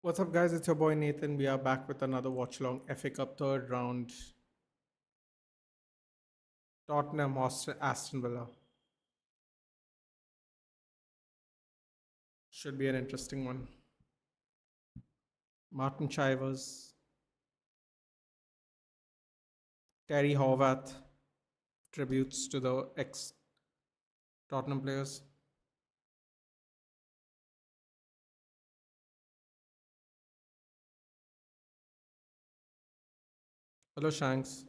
What's up, guys? It's your boy Nathan. We are back with another watch long FA Cup third round. Tottenham Hotspur Aston Villa. Should be an interesting one. Martin Chivers, Terry Horvath, tributes to the ex Tottenham players. Hello, Shanks.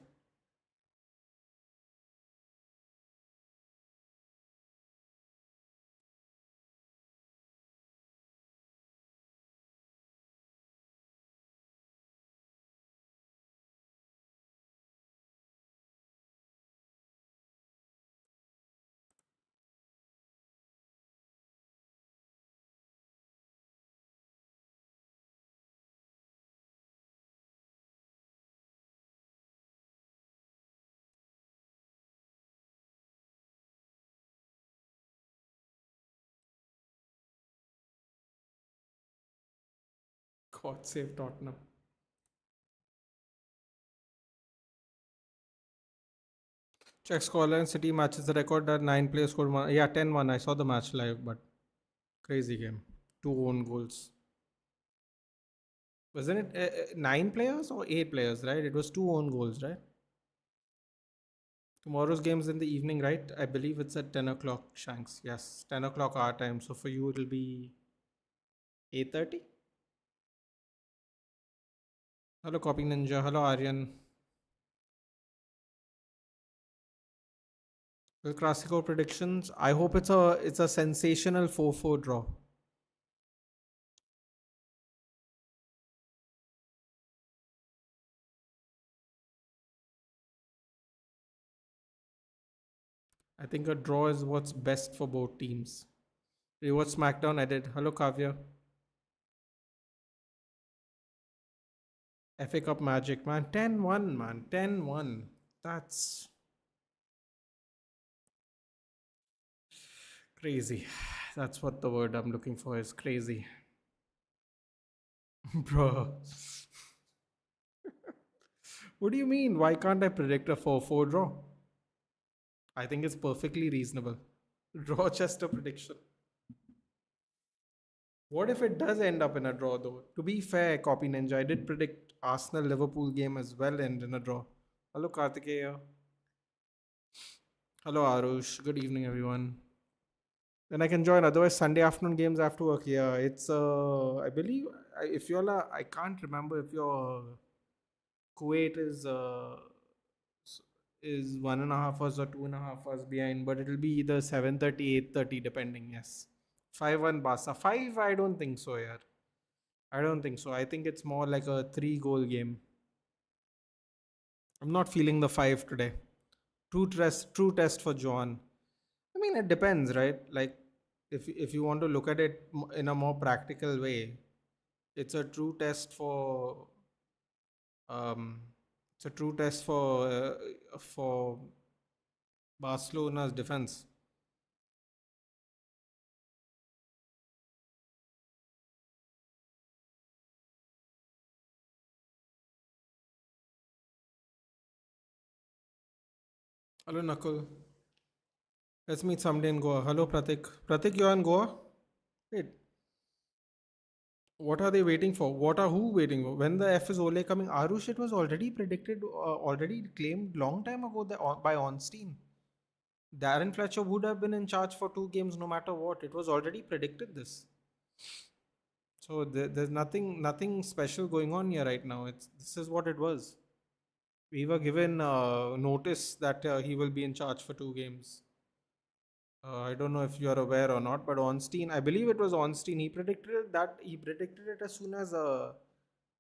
God save Tottenham. Czech scoreline City matches the record that 9 players scored one. Yeah, 10-1. I saw the match live, but crazy game. 2 own goals. Wasn't it 9 players or 8 players, right? It was 2 own goals, right? Tomorrow's game's in the evening, right? I believe it's at 10 o'clock, Shanks. Yes, 10 o'clock our time. So for you, it'll be 8:30. Hello, Copy Ninja. Hello, Aryan. El Clasico predictions. I hope it's a sensational 4-4 draw. I think a draw is what's best for both teams. Rewatch SmackDown. I did. Hello, Kavya. FA Cup Magic, man. 10-1, man. 10-1. That's crazy. That's what the word I'm looking for is crazy. Bro. What do you mean? Why can't I predict a 4-4 draw? I think it's perfectly reasonable. Rochester prediction. What if it does end up in a draw, though? To be fair, Copy Ninja, I did predict Arsenal Liverpool game as well end in a draw. Hello, Kartikeya. Hello, Arush. Good evening, everyone. Then I can join. Otherwise, Sunday afternoon games after work. Yeah, it's I believe if you're I can't remember if your Kuwait is 1.5 hours or 2.5 hours behind, but it'll be either 7:30, 8:30, depending. Yes, 5-1 Barca. Five, I don't think so. Yeah, I don't think so. I think it's more like a 3 goal game. I'm not feeling the five today. True test for John. I mean, it depends, right? Like, if you want to look at it in a more practical way, it's a true test for um, it's a true test for Barcelona's defense. Hello, Nakul. Let's meet someday in Goa. Hello, Pratik. Pratik, you're in Goa? Wait, what are they waiting for? What are who waiting for? When the F is Ole coming? Arush, it was already predicted, already claimed long time ago by Onstein. Darren Fletcher would have been in charge for 2 games no matter what. It was already predicted this. So there's nothing special going on here right now. This is what it was. We were given notice that he will be in charge for 2 games. I don't know if you are aware or not, but Onstein, I believe it was Onstein. He predicted it as soon as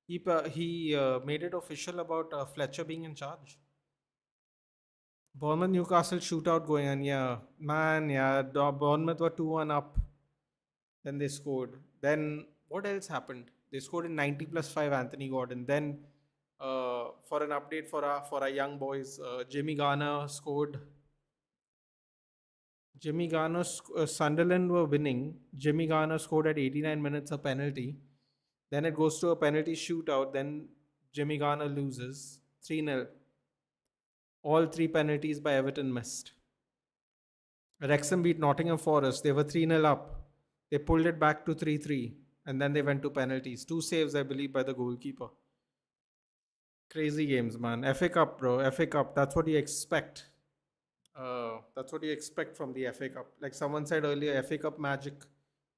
he made it official about Fletcher being in charge. Bournemouth Newcastle shootout going on. Yeah, man. Yeah, Bournemouth were 2-1 up. Then they scored. Then what else happened? They scored in 90+5. Anthony Gordon. Then for an update for our young boys, Jimmy Garner scored. Jimmy Garner, Sunderland were winning. Jimmy Garner scored at 89 minutes a penalty. Then it goes to a penalty shootout. Then Jimmy Garner loses 3-0. All three penalties by Everton missed. Wrexham beat Nottingham Forest. They were 3-0 up. They pulled it back to 3-3. And then they went to penalties. Two saves, I believe, by the goalkeeper. Crazy games, man. FA Cup, bro. FA Cup. That's what you expect. That's what you expect from the FA Cup. Like someone said earlier, FA Cup magic.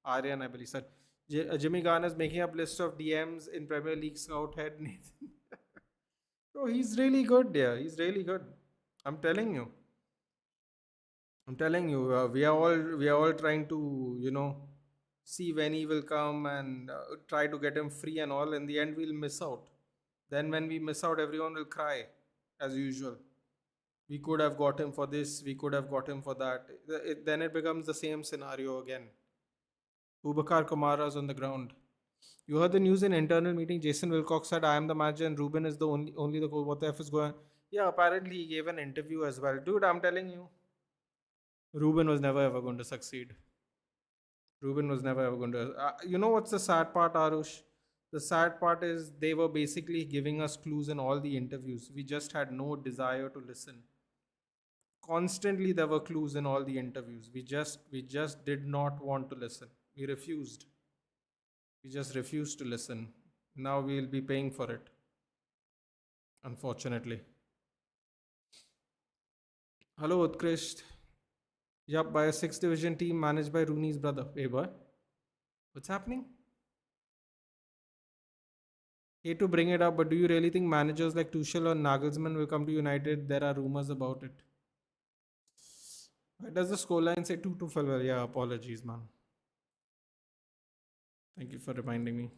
Aryan, I believe, said. Jimmy Garner's making up list of DMs in Premier League scout head Nathan. Bro, he's really good, yeah. He's really good. I'm telling you. I'm telling you. We are all trying to see when he will come and try to get him free and all. In the end, we'll miss out. Then when we miss out, everyone will cry as usual. We could have got him for this. We could have got him for that. Then it becomes the same scenario again. Bubakar Kamara's on the ground. You heard the news in internal meeting. Jason Wilcox said, "I am the manager and Ruben is the only the coach." What the F is going on? Yeah, apparently he gave an interview as well. Dude, I'm telling you, Ruben was never ever going to succeed. Ruben was never ever going to. You know what's the sad part, Arush? The sad part is they were basically giving us clues in all the interviews. We just had no desire to listen. Constantly there were clues in all the interviews. We just did not want to listen. We refused. We just refused to listen. Now we'll be paying for it. Unfortunately. Hello, Utkrist. Yup, by a sixth division team managed by Rooney's brother. Hey boy. What's happening? Hate to bring it up, but do you really think managers like Tuchel or Nagelsmann will come to United? There are rumors about it. Why does the scoreline say 2 to 12? Yeah, apologies, man. Thank you for reminding me.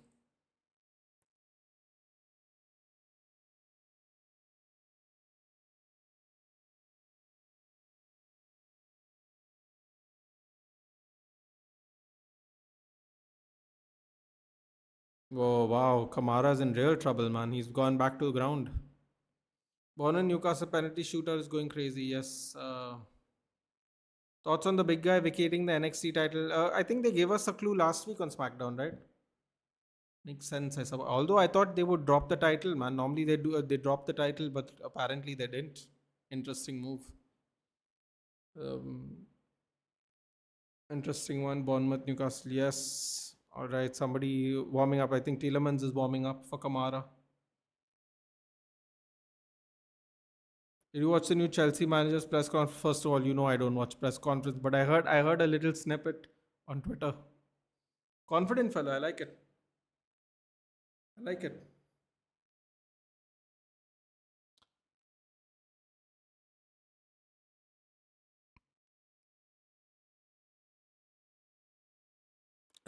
Oh, wow. Kamara's in real trouble, man. He's gone back to the ground. Bournemouth Newcastle penalty shooter is going crazy. Yes. Thoughts on the big guy vacating the NXT title? I think they gave us a clue last week on SmackDown, right? Makes sense, I suppose. Although I thought they would drop the title, man. Normally they do. They drop the title, but apparently they didn't. Interesting move. Um, Interesting one. Bournemouth Newcastle. Yes. All right. Somebody warming up. I think Tielemans is warming up for Kamara. Did you watch the new Chelsea manager's press conference? First of all, I don't watch press conference, but I heard a little snippet on Twitter. Confident fellow, I like it. I like it.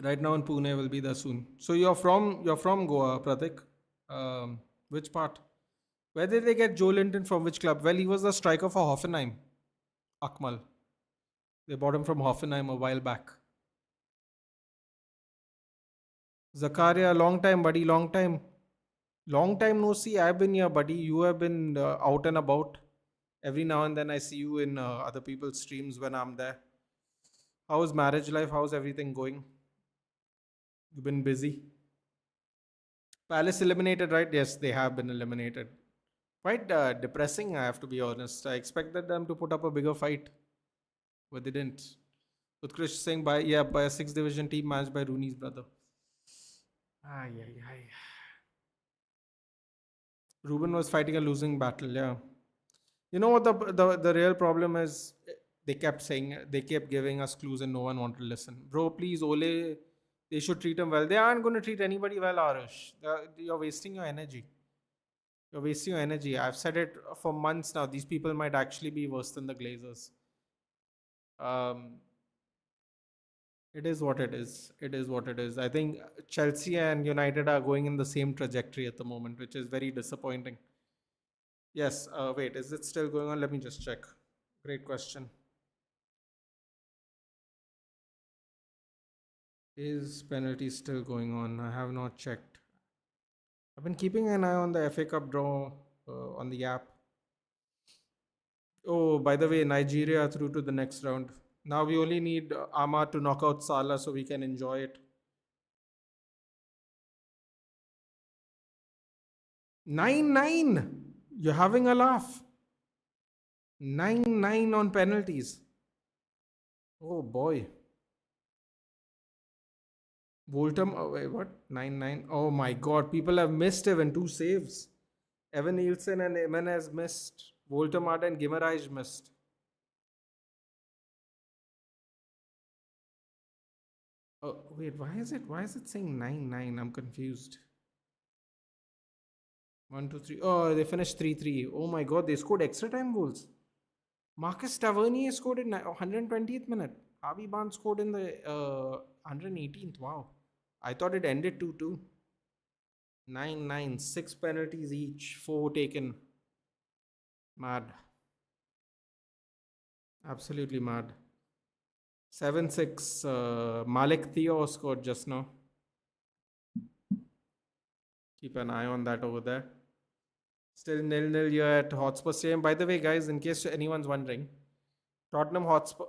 Right now in Pune will be there soon. So you're from Goa, Pratik. Which part? Where did they get Joe Linton from? Which club? Well, he was the striker for Hoffenheim. Akmal. They bought him from Hoffenheim a while back. Zakaria, long time, buddy, long time. Long time no see. I've been here, buddy. You have been out and about. Every now and then I see you in other people's streams when I'm there. How's marriage life? How's everything going? You've been busy. Palace eliminated, right? Yes, they have been eliminated. Quite depressing, I have to be honest. I expected them to put up a bigger fight, but they didn't. Utkrish saying by a sixth division team managed by Rooney's brother. Ay, ay, ay. Ruben was fighting a losing battle, yeah. You know what the real problem is? They kept giving us clues and no one wanted to listen. Bro, please, Ole, they should treat him well. They aren't going to treat anybody well, Arush. You're wasting your energy. You're wasting your energy. I've said it for months now. These people might actually be worse than the Glazers. Um, it is what it is. It is what it is. I think Chelsea and United are going in the same trajectory at the moment, which is very disappointing. Yes, wait, is it still going on? Let me just check. Great question. Is penalty still going on? I have not checked. I've been keeping an eye on the FA Cup draw on the app. Oh, by the way, Nigeria through to the next round. Now we only need Ahmad to knock out Salah so we can enjoy it. 9-9. You're having a laugh. 9-9 on penalties. Oh boy. Voltam, oh, wait, what? 9-9. Oh my god. People have missed even two saves. Evan Nielsen and Jimenez missed. Voltamada and Gimaraj missed. Oh, wait, why is it saying 9-9? I'm confused. 1-2-3. Oh, they finished 3-3. Oh my god, they scored extra time goals. Marcus Tavernier scored in 120th minute. Harvey Barnes scored in the 118th. Wow. I thought it ended 2-2. 9-9. 6 penalties each. 4 taken. Mad. Absolutely mad. 7-6. Malik Theo scored just now. Keep an eye on that over there. Still 0-0 here at Hotspur Stadium. By the way, guys, in case anyone's wondering, Tottenham Hotspur.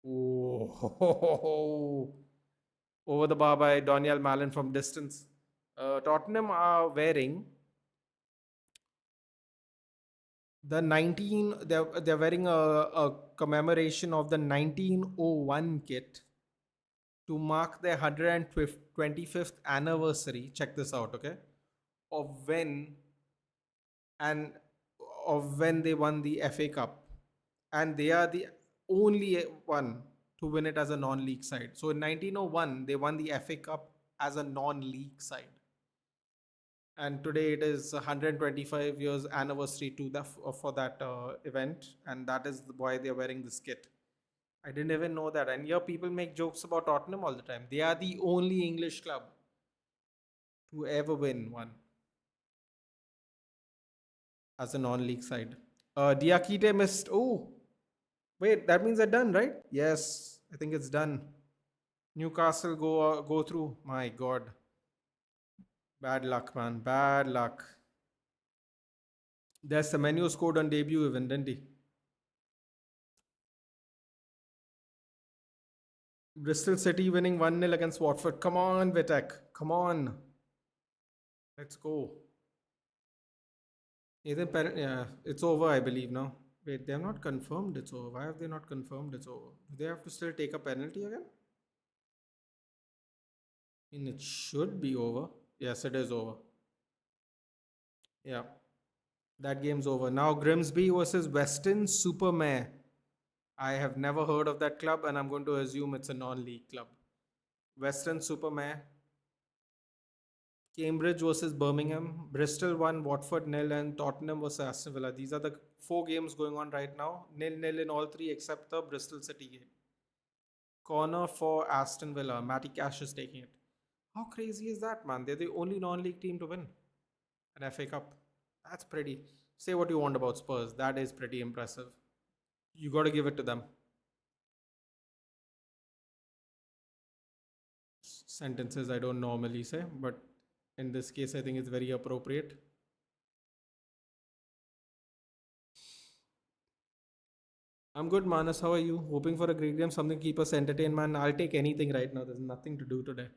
Oh, over the bar by Daniel Malen from distance. Tottenham are wearing the 19. They're wearing a commemoration of the 1901 kit to mark their 125th anniversary. Check this out, okay? Of when and of when they won the FA Cup, and they are the only one to win it as a non-league side. So in 1901, they won the FA Cup as a non-league side, and today it is 125 years anniversary to the for that event, and that is why they are wearing this kit. I didn't even know that. And here people make jokes about Tottenham all the time. They are the only English club to ever win one as a non-league side. Diakite missed. Oh, wait, that means they're done, right? Yes, I think it's done. Newcastle go through. My God, bad luck, man. Bad luck. There's Semenyo scored on debut, even, didn't he? Bristol City winning 1-0 against Watford. Come on, Vitek. Come on. Let's go. Yeah, it's over, I believe, now. Wait, they have not confirmed it's over. Why have they not confirmed it's over? Do they have to still take a penalty again? I mean, it should be over. Yes, it is over. Yeah, that game's over. Now, Grimsby versus Weston Supermare. I have never heard of that club, and I'm going to assume it's a non-league club. Western Supermare. Cambridge versus Birmingham. Bristol won, Watford nil, and Tottenham versus Aston Villa. These are the 4 games going on right now. 0-0 in all 3 except the Bristol City game. Corner for Aston Villa. Matty Cash is taking it. How crazy is that, man? They're the only non-league team to win an FA Cup. That's pretty. Say what you want about Spurs. That is pretty impressive. You got to give it to them. Sentences I don't normally say, but in this case, I think it's very appropriate. I'm good, Manas. How are you? Hoping for a great game, something to keep us entertained, man. I'll take anything right now. There's nothing to do today.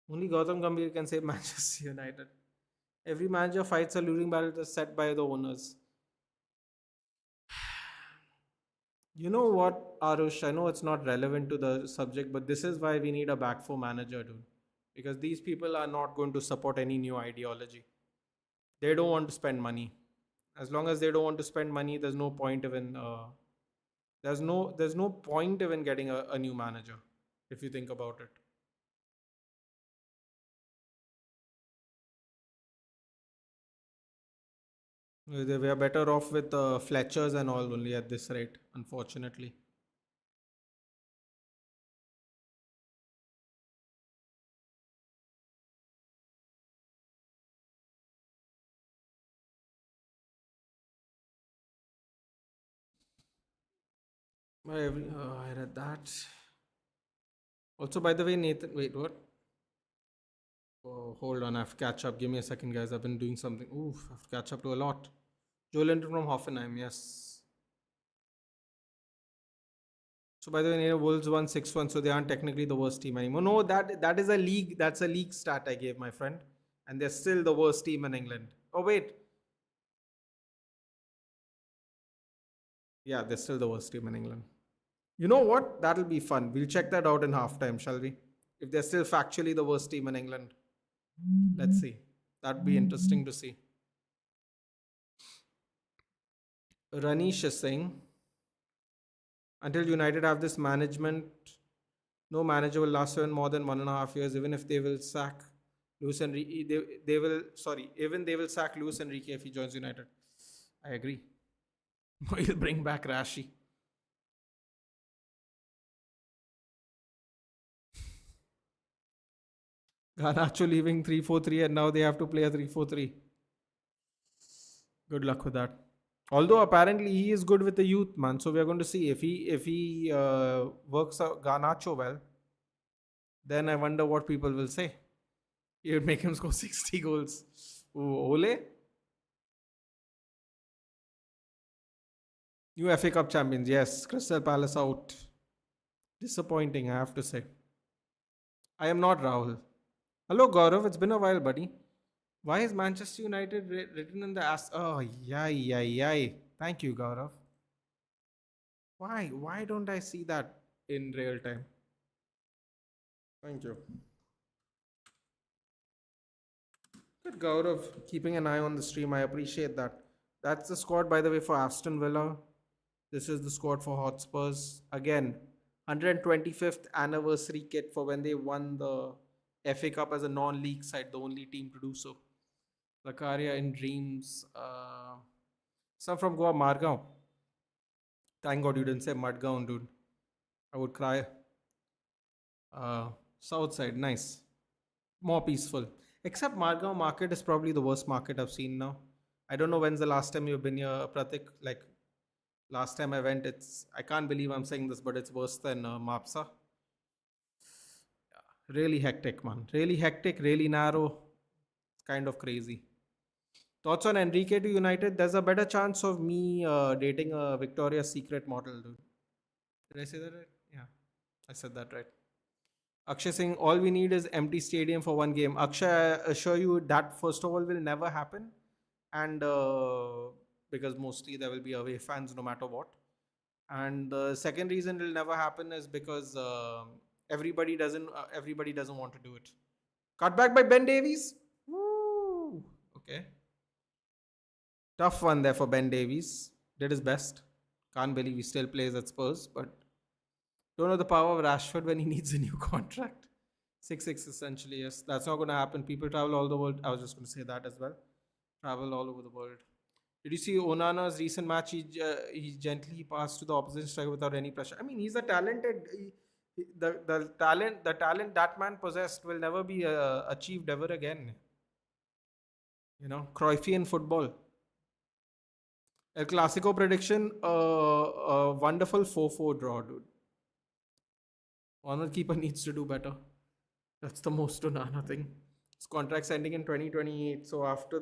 Only Gautam Gambhir can save Manchester United. Every manager fights a losing battle set by the owners. You know what, Arush? I know it's not relevant to the subject, but this is why we need a back four manager, dude. Because these people are not going to support any new ideology. They don't want to spend money. As long as they don't want to spend money, there's no point even there's no point even getting a new manager, if you think about it. We are better off with Fletchers and all only at this rate, unfortunately. I read that. Also, by the way, Nathan, wait, what? Oh, hold on, I have to catch up. Give me a second, guys. I've been doing something. Oof, I have to catch up to a lot. Joe Linton from Hoffenheim, yes. So by the way, Wolves won 6-1, so they aren't technically the worst team anymore. No, that is a league. That's a league stat I gave my friend. And they're still the worst team in England. Oh, wait. Yeah, they're still the worst team in England. You know what? That'll be fun. We'll check that out in halftime, shall we? If they're still factually the worst team in England. Let's see. That'd be interesting to see. Ranish is saying, until United have this management, no manager will last even more than 1.5 years, even if they will sack Luis Enrique. They will, sorry, even they will sack Luis Enrique if he joins United. I agree. He'll bring back Rashi. Garnacho leaving 3-4-3 and now they have to play a 3-4-3. Good luck with that. Although apparently he is good with the youth, man. So we are going to see if he works out Garnacho well. Then I wonder what people will say. He would make him score 60 goals. Ooh, Ole. New FA Cup champions. Yes, Crystal Palace out. Disappointing, I have to say. I am not Rahul. Hello, Gaurav. It's been a while, buddy. Why is Manchester United written in the ass? Oh, yay, yay, yay. Thank you, Gaurav. Why? Why don't I see that in real time? Thank you. Good, Gaurav. Keeping an eye on the stream. I appreciate that. That's the squad, by the way, for Aston Villa. This is the squad for Hotspurs. Again, 125th anniversary kit for when they won the FA Cup as a non-league side, the only team to do so. Zakaria in Dreams. Some from Goa, Margao. Thank God you didn't say Mudgown, dude. I would cry. South side, nice. More peaceful. Except Margao market is probably the worst market I've seen now. I don't know when's the last time you've been here, Pratik. Like, last time I went, I can't believe I'm saying this, but it's worse than Mapsa. Really hectic, man. Really hectic, really narrow. Kind of crazy. Thoughts on Enrique to United? There's a better chance of me dating a Victoria's Secret model, dude. Did I say that right? Yeah, I said that right. Akshay saying all we need is empty stadium for one game. Akshay, I assure you that first of all will never happen, and because mostly there will be away fans no matter what. And the second reason it will never happen is because everybody doesn't want to do it. Cut back by Ben Davies. Woo. Okay. Tough one there for Ben Davies. Did his best. Can't believe he still plays at Spurs, but don't know the power of Rashford when he needs a new contract. 6-6 essentially, yes. That's not going to happen. People travel all the world. I was just going to say that as well. Travel all over the world. Did you see Onana's recent match? He gently passed to the opposition striker without any pressure. I mean, he's a talented. The talent that man possessed will never be achieved ever again. You know, Cruyffian football. El Clasico prediction, a wonderful 4-4 draw, dude. Honor keeper needs to do better. That's the most Onana thing. His contract's ending in 2028, so after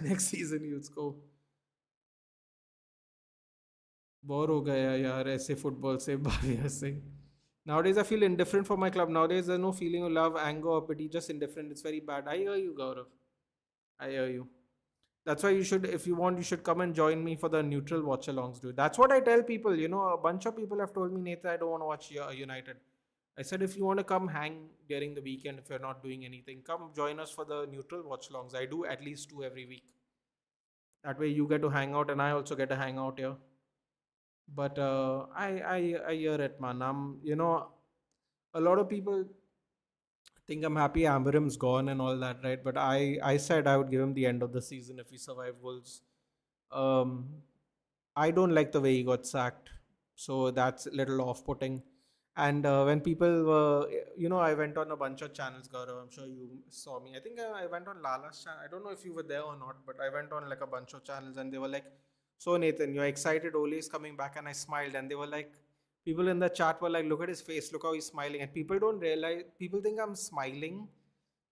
next season, he'll score. Bore हो गया यार ऐसे football से Bhavya Singh. Nowadays, I feel indifferent for my club. Nowadays, there's no feeling of love, anger, or pity, just indifferent. It's very bad. I hear you, Gaurav. I hear you. That's why you should, if you want, you should come and join me for the neutral watch alongs, dude. That's what I tell people. You know, a bunch of people have told me, Nathan, I don't want to watch United. I said, if you want to come hang during the weekend, if you're not doing anything, come join us for the neutral watch alongs. I do at least 2 every week. That way you get to hang out and I also get to hang out here. But I hear it, man. A lot of people think I'm happy Amarim's gone and all that, right? But I said I would give him the end of the season if we survive Wolves. I don't like the way he got sacked, so that's a little off-putting. And when people were, I went on a bunch of channels, Gaurav. I'm sure you saw me. I think I went on Lala's channel. I don't know if you were there or not, but I went on like a bunch of channels, and they were like, "So Nathan, you're excited? Ole is coming back," and I smiled, and they were like, people in the chat were like, "Look at his face. Look how he's smiling." And people don't realize. People think I'm smiling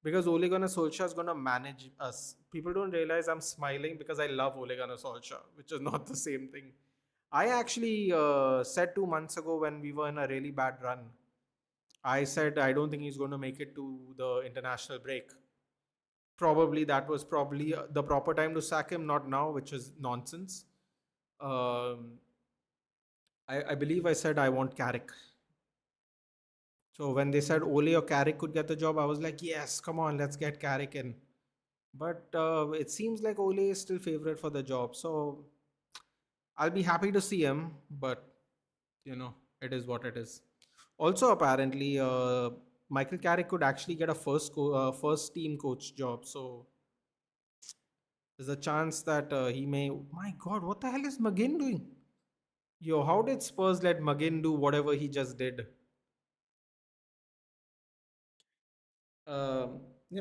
because Ole Gunnar Solskjaer is gonna manage us. People don't realize I'm smiling because I love Ole Gunnar Solskjaer, which is not the same thing. I actually said 2 months ago when we were in a really bad run, I said I don't think he's going to make it to the international break. Probably that was probably the proper time to sack him, not now, which is nonsense. Um, I believe I said I want Carrick. So when they said Ole or Carrick could get the job, I was like, yes, come on, let's get Carrick in. But it seems like Ole is still favorite for the job. So I'll be happy to see him, but it is what it is. Also, apparently, Michael Carrick could actually get a first team coach job. So there's a chance that he may. My God, what the hell is McGinn doing? Yo, how did Spurs let McGinn do whatever he just did?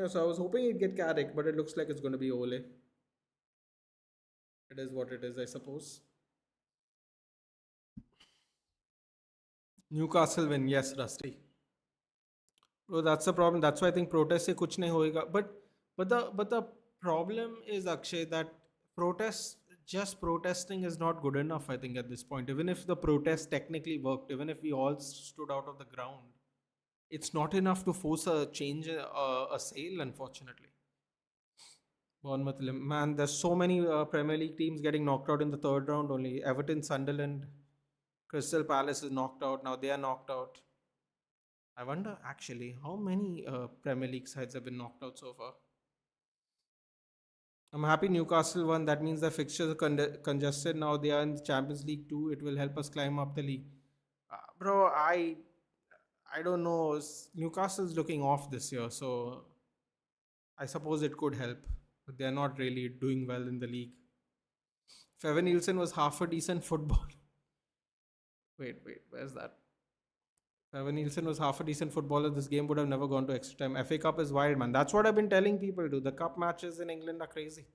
So I was hoping he'd get Carrick, but it looks like it's going to be Ole. It is what it is, I suppose. Newcastle win, yes, Rusty. Bro, that's the problem. That's why I think protest se kuch nahi hoega. But the problem is, Akshay, that protest just protesting is not good enough. I think at this point, even if the protest technically worked, even if we all stood out of the ground, it's not enough to force a change, a sale. Unfortunately, Bournemouth, man, there's so many Premier League teams getting knocked out in the third round. Only Everton, Sunderland, Crystal Palace is knocked out. Now they are knocked out. I wonder actually how many Premier League sides have been knocked out so far. I'm happy Newcastle won. That means the fixtures are congested now. They are in the Champions League too. It will help us climb up the league. Bro, I don't know. Newcastle's looking off this year, so I suppose it could help. But they are not really doing well in the league. If Evan Nielsen was half a decent footballer. Wait, where's that? If Evan Nielsen was half a decent footballer, this game would have never gone to extra time. FA Cup is wild, man. That's what I've been telling people to. The cup matches in England are crazy.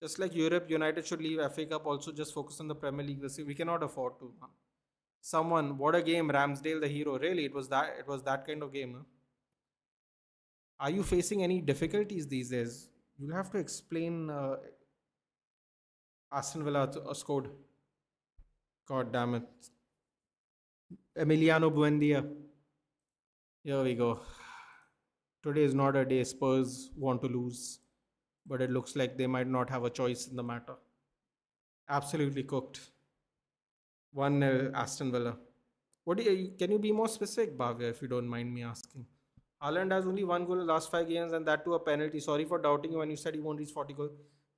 Just like Europe, United should leave FA Cup, also just focus on the Premier League this year. We cannot afford to, man. Someone, what a game, Ramsdale the hero. Really, it was that kind of game. Huh? Are you facing any difficulties these days? You'll have to explain. Aston Villa scored. God damn it. Emiliano Buendia. Here we go. Today is not a day Spurs want to lose, but it looks like they might not have a choice in the matter. Absolutely cooked. 1-0 Aston Villa. Can you be more specific, Bhavya, if you don't mind me asking? Haaland has only one goal in the last 5 games and that to a penalty. Sorry for doubting you when you said he won't reach 40 goals.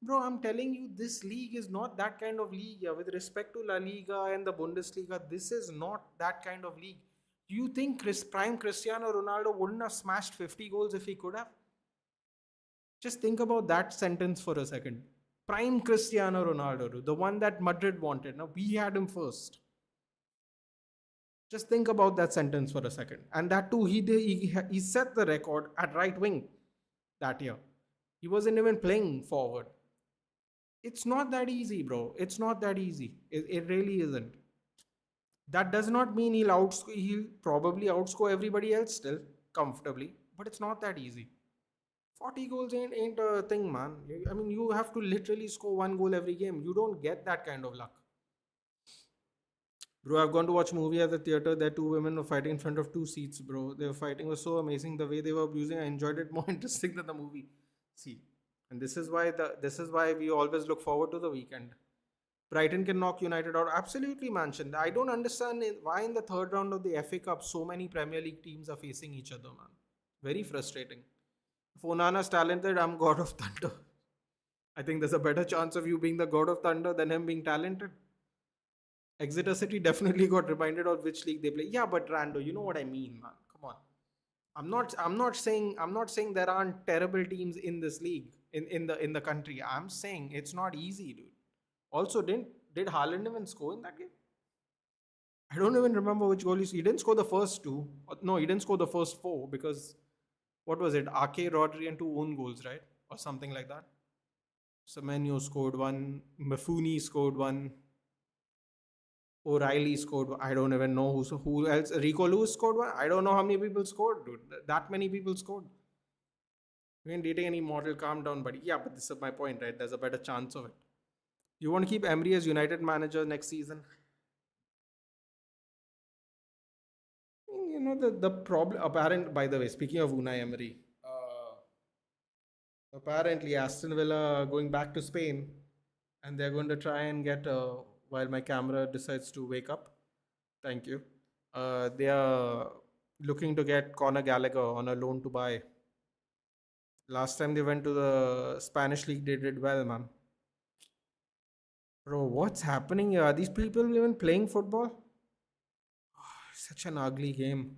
Bro, I'm telling you, this league is not that kind of league. Yeah. With respect to La Liga and the Bundesliga, this is not that kind of league. Do you think prime Cristiano Ronaldo wouldn't have smashed 50 goals if he could have? Just think about that sentence for a second. Prime Cristiano Ronaldo, the one that Madrid wanted. Now, we had him first. Just think about that sentence for a second. And that too, he set the record at right wing that year. He wasn't even playing forward. It's not that easy, bro. It's not that easy. It really isn't. That does not mean he'll probably outscore everybody else still comfortably, but it's not that easy. 40 goals ain't a thing, man. I mean, you have to literally score one goal every game. You don't get that kind of luck. Bro, I've gone to watch a movie at the theater. There, two women were fighting in front of two seats, bro. They were fighting was so amazing. The way they were abusing, I enjoyed it more interesting than the movie. See, and this is why we always look forward to the weekend. Brighton can knock United out. Absolutely, Mansion. I don't understand why in the third round of the FA Cup so many Premier League teams are facing each other, man. Very frustrating. If Onana's talented, I'm God of Thunder. I think there's a better chance of you being the God of Thunder than him being talented. Exeter City definitely got reminded of which league they play. Yeah, but Rando, you know what I mean, man. Come on. I'm not saying there aren't terrible teams in this league in the country. I'm saying it's not easy, dude. Also, did Haaland even score in that game? I don't even remember which goal he didn't score the first two. No, he didn't score the first four because what was it? Ake, Rodri, and two own goals, right? Or something like that. Semenyo scored one. Mifuni scored one. O'Reilly scored. I don't even know who else. Rico Lewis scored one. I don't know how many people scored, dude. That many people scored. We ain't dating any model. Calm down, buddy. Yeah, but this is my point, right? There's a better chance of it. You want to keep Emery as United manager next season? The problem apparent. By the way, speaking of Unai Emery, Apparently, Aston Villa are going back to Spain, and they're going to try and get. While my camera decides to wake up, thank you. They are looking to get Conor Gallagher on a loan to buy. Last time they went to the Spanish league, they did well, man. Bro, what's happening here? Are these people even playing football? Such an ugly game.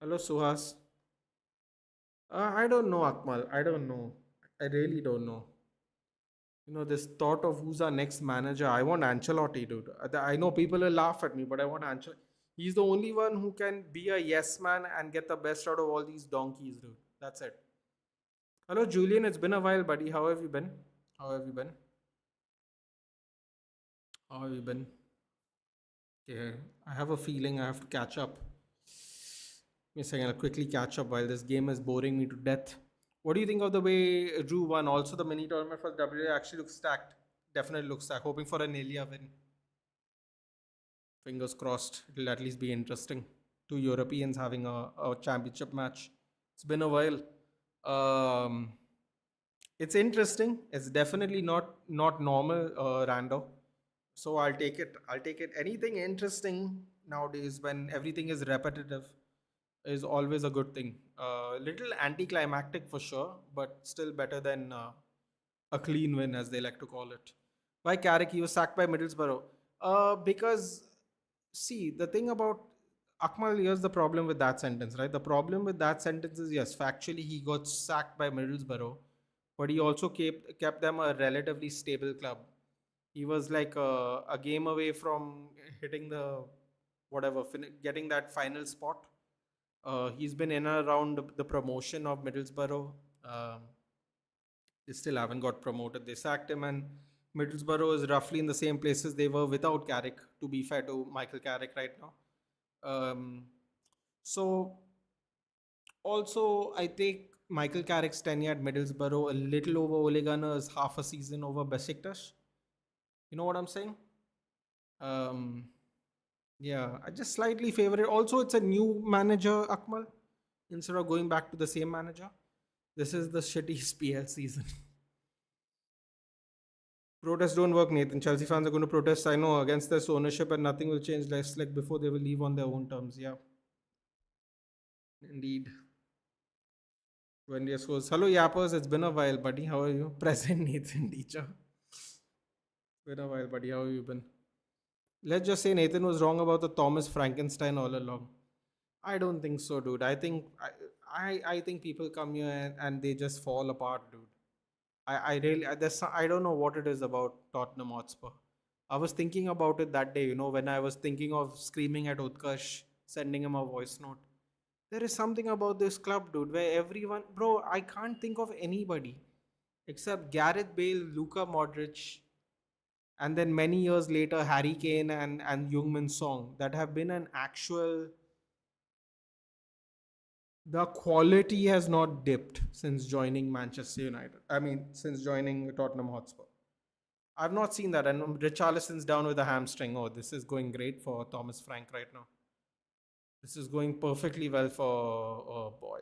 Hello, Suhas. I don't know, Akmal. I don't know. I really don't know. This thought of who's our next manager. I want Ancelotti, dude. I know people will laugh at me, but I want Ancelotti. He's the only one who can be a yes man and get the best out of all these donkeys, dude. That's it. Hello, Julian. It's been a while, buddy. How have you been? How have you been? How have you been? Yeah, I have a feeling I have to catch up. Give me a second, I'll quickly catch up while this game is boring me to death. What do you think of the way Drew won? Also, the mini tournament for WA actually looks stacked. Definitely looks stacked. Hoping for an Elia win. Fingers crossed. It'll at least be interesting. Two Europeans having a championship match. It's been a while. Um, it's interesting. It's definitely not normal, Rando. So I'll take it. I'll take it. Anything interesting nowadays when everything is repetitive is always a good thing. Little anticlimactic for sure, but still better than a clean win, as they like to call it. Why Carrick? He was sacked by Middlesbrough. Because see, the thing about Akmal, here's the problem with that sentence, right? The problem with that sentence is yes, factually he got sacked by Middlesbrough, but he also kept them a relatively stable club. He was like a game away from hitting the whatever, getting that final spot. He's been in and around the promotion of Middlesbrough. Um, they still haven't got promoted. They sacked him, and Middlesbrough is roughly in the same places they were without Carrick, to be fair to Michael Carrick right now. Um, so, also, I think Michael Carrick's tenure at Middlesbrough a little over Ole Gunnar's half a season over Besiktas. You know what I'm saying? Um, yeah, I just slightly favor it. Also, it's a new manager, Akmal, instead of going back to the same manager. This is the shitty PL season. Protests don't work, Nathan. Chelsea fans are going to protest, I know, against this ownership, and nothing will change less like before they will leave on their own terms. Yeah, indeed. Wendy goes, hello, Yappers. It's been a while, buddy. How are you? Present Nathan, teacher. Been a while, buddy. How have you been? Let's just say Nathan was wrong about the Thomas Frankenstein all along. I don't think so, dude. I think people come here and they just fall apart, dude. I really I don't know what it is about Tottenham Hotspur. I was thinking about it that day, when I was thinking of screaming at Utkarsh, sending him a voice note. There is something about this club, dude, where everyone, bro, I can't think of anybody except Gareth Bale, Luka Modric, and then many years later, Harry Kane and Jungmin Song that have been an actual. The quality has not dipped since joining Manchester United. I mean, since joining Tottenham Hotspur. I've not seen that. And Richarlison's down with a hamstring. Oh, this is going great for Thomas Frank right now. This is going perfectly well for. Oh boy,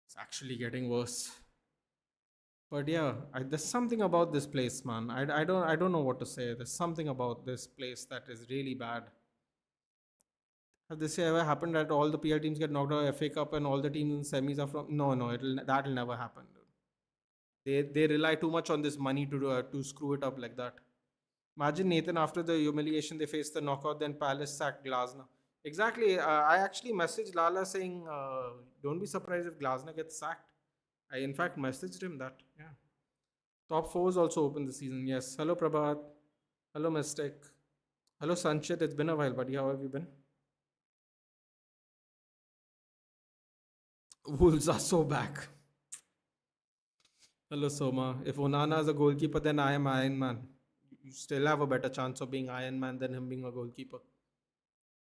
it's actually getting worse. But yeah, there's something about this place, man. I don't know what to say. There's something about this place that is really bad. Has this ever happened that all the PL teams get knocked out of FA Cup and all the teams in semis are from? No, no, that'll never happen. Dude. They rely too much on this money to screw it up like that. Imagine Nathan after the humiliation they faced the knockout, then Palace sacked Glasner. Exactly. I actually messaged Lala saying, "Don't be surprised if Glasner gets sacked." I in fact messaged him that. Yeah. Top four is also open this season. Yes. Hello Prabhat. Hello Mystic. Hello Sanchit. It's been a while, buddy. How have you been? Wolves are so back. Hello Soma. If Onana is a goalkeeper, then I am Iron Man. You still have a better chance of being Iron Man than him being a goalkeeper.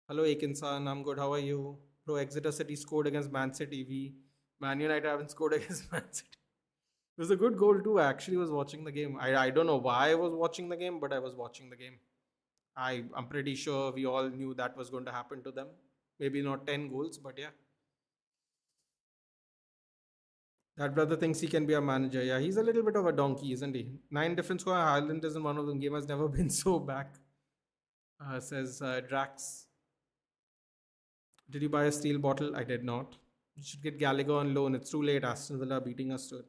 Hello Akinsan. I'm good. How are you? Bro, Exeter City scored against Man City. Man United haven't scored against Man City. It was a good goal too. I actually was watching the game. I don't know why I was watching the game, but I was watching the game. I'm pretty sure we all knew that was going to happen to them. Maybe not 10 goals, but yeah. That brother thinks he can be a manager. Yeah, he's a little bit of a donkey, isn't he? 9 different score. Ireland isn't one of them. Game has never been so back. Says Drax. Did you buy a steel bottle? I did not. You should get Gallagher on loan. It's too late. Aston Villa are beating us to it.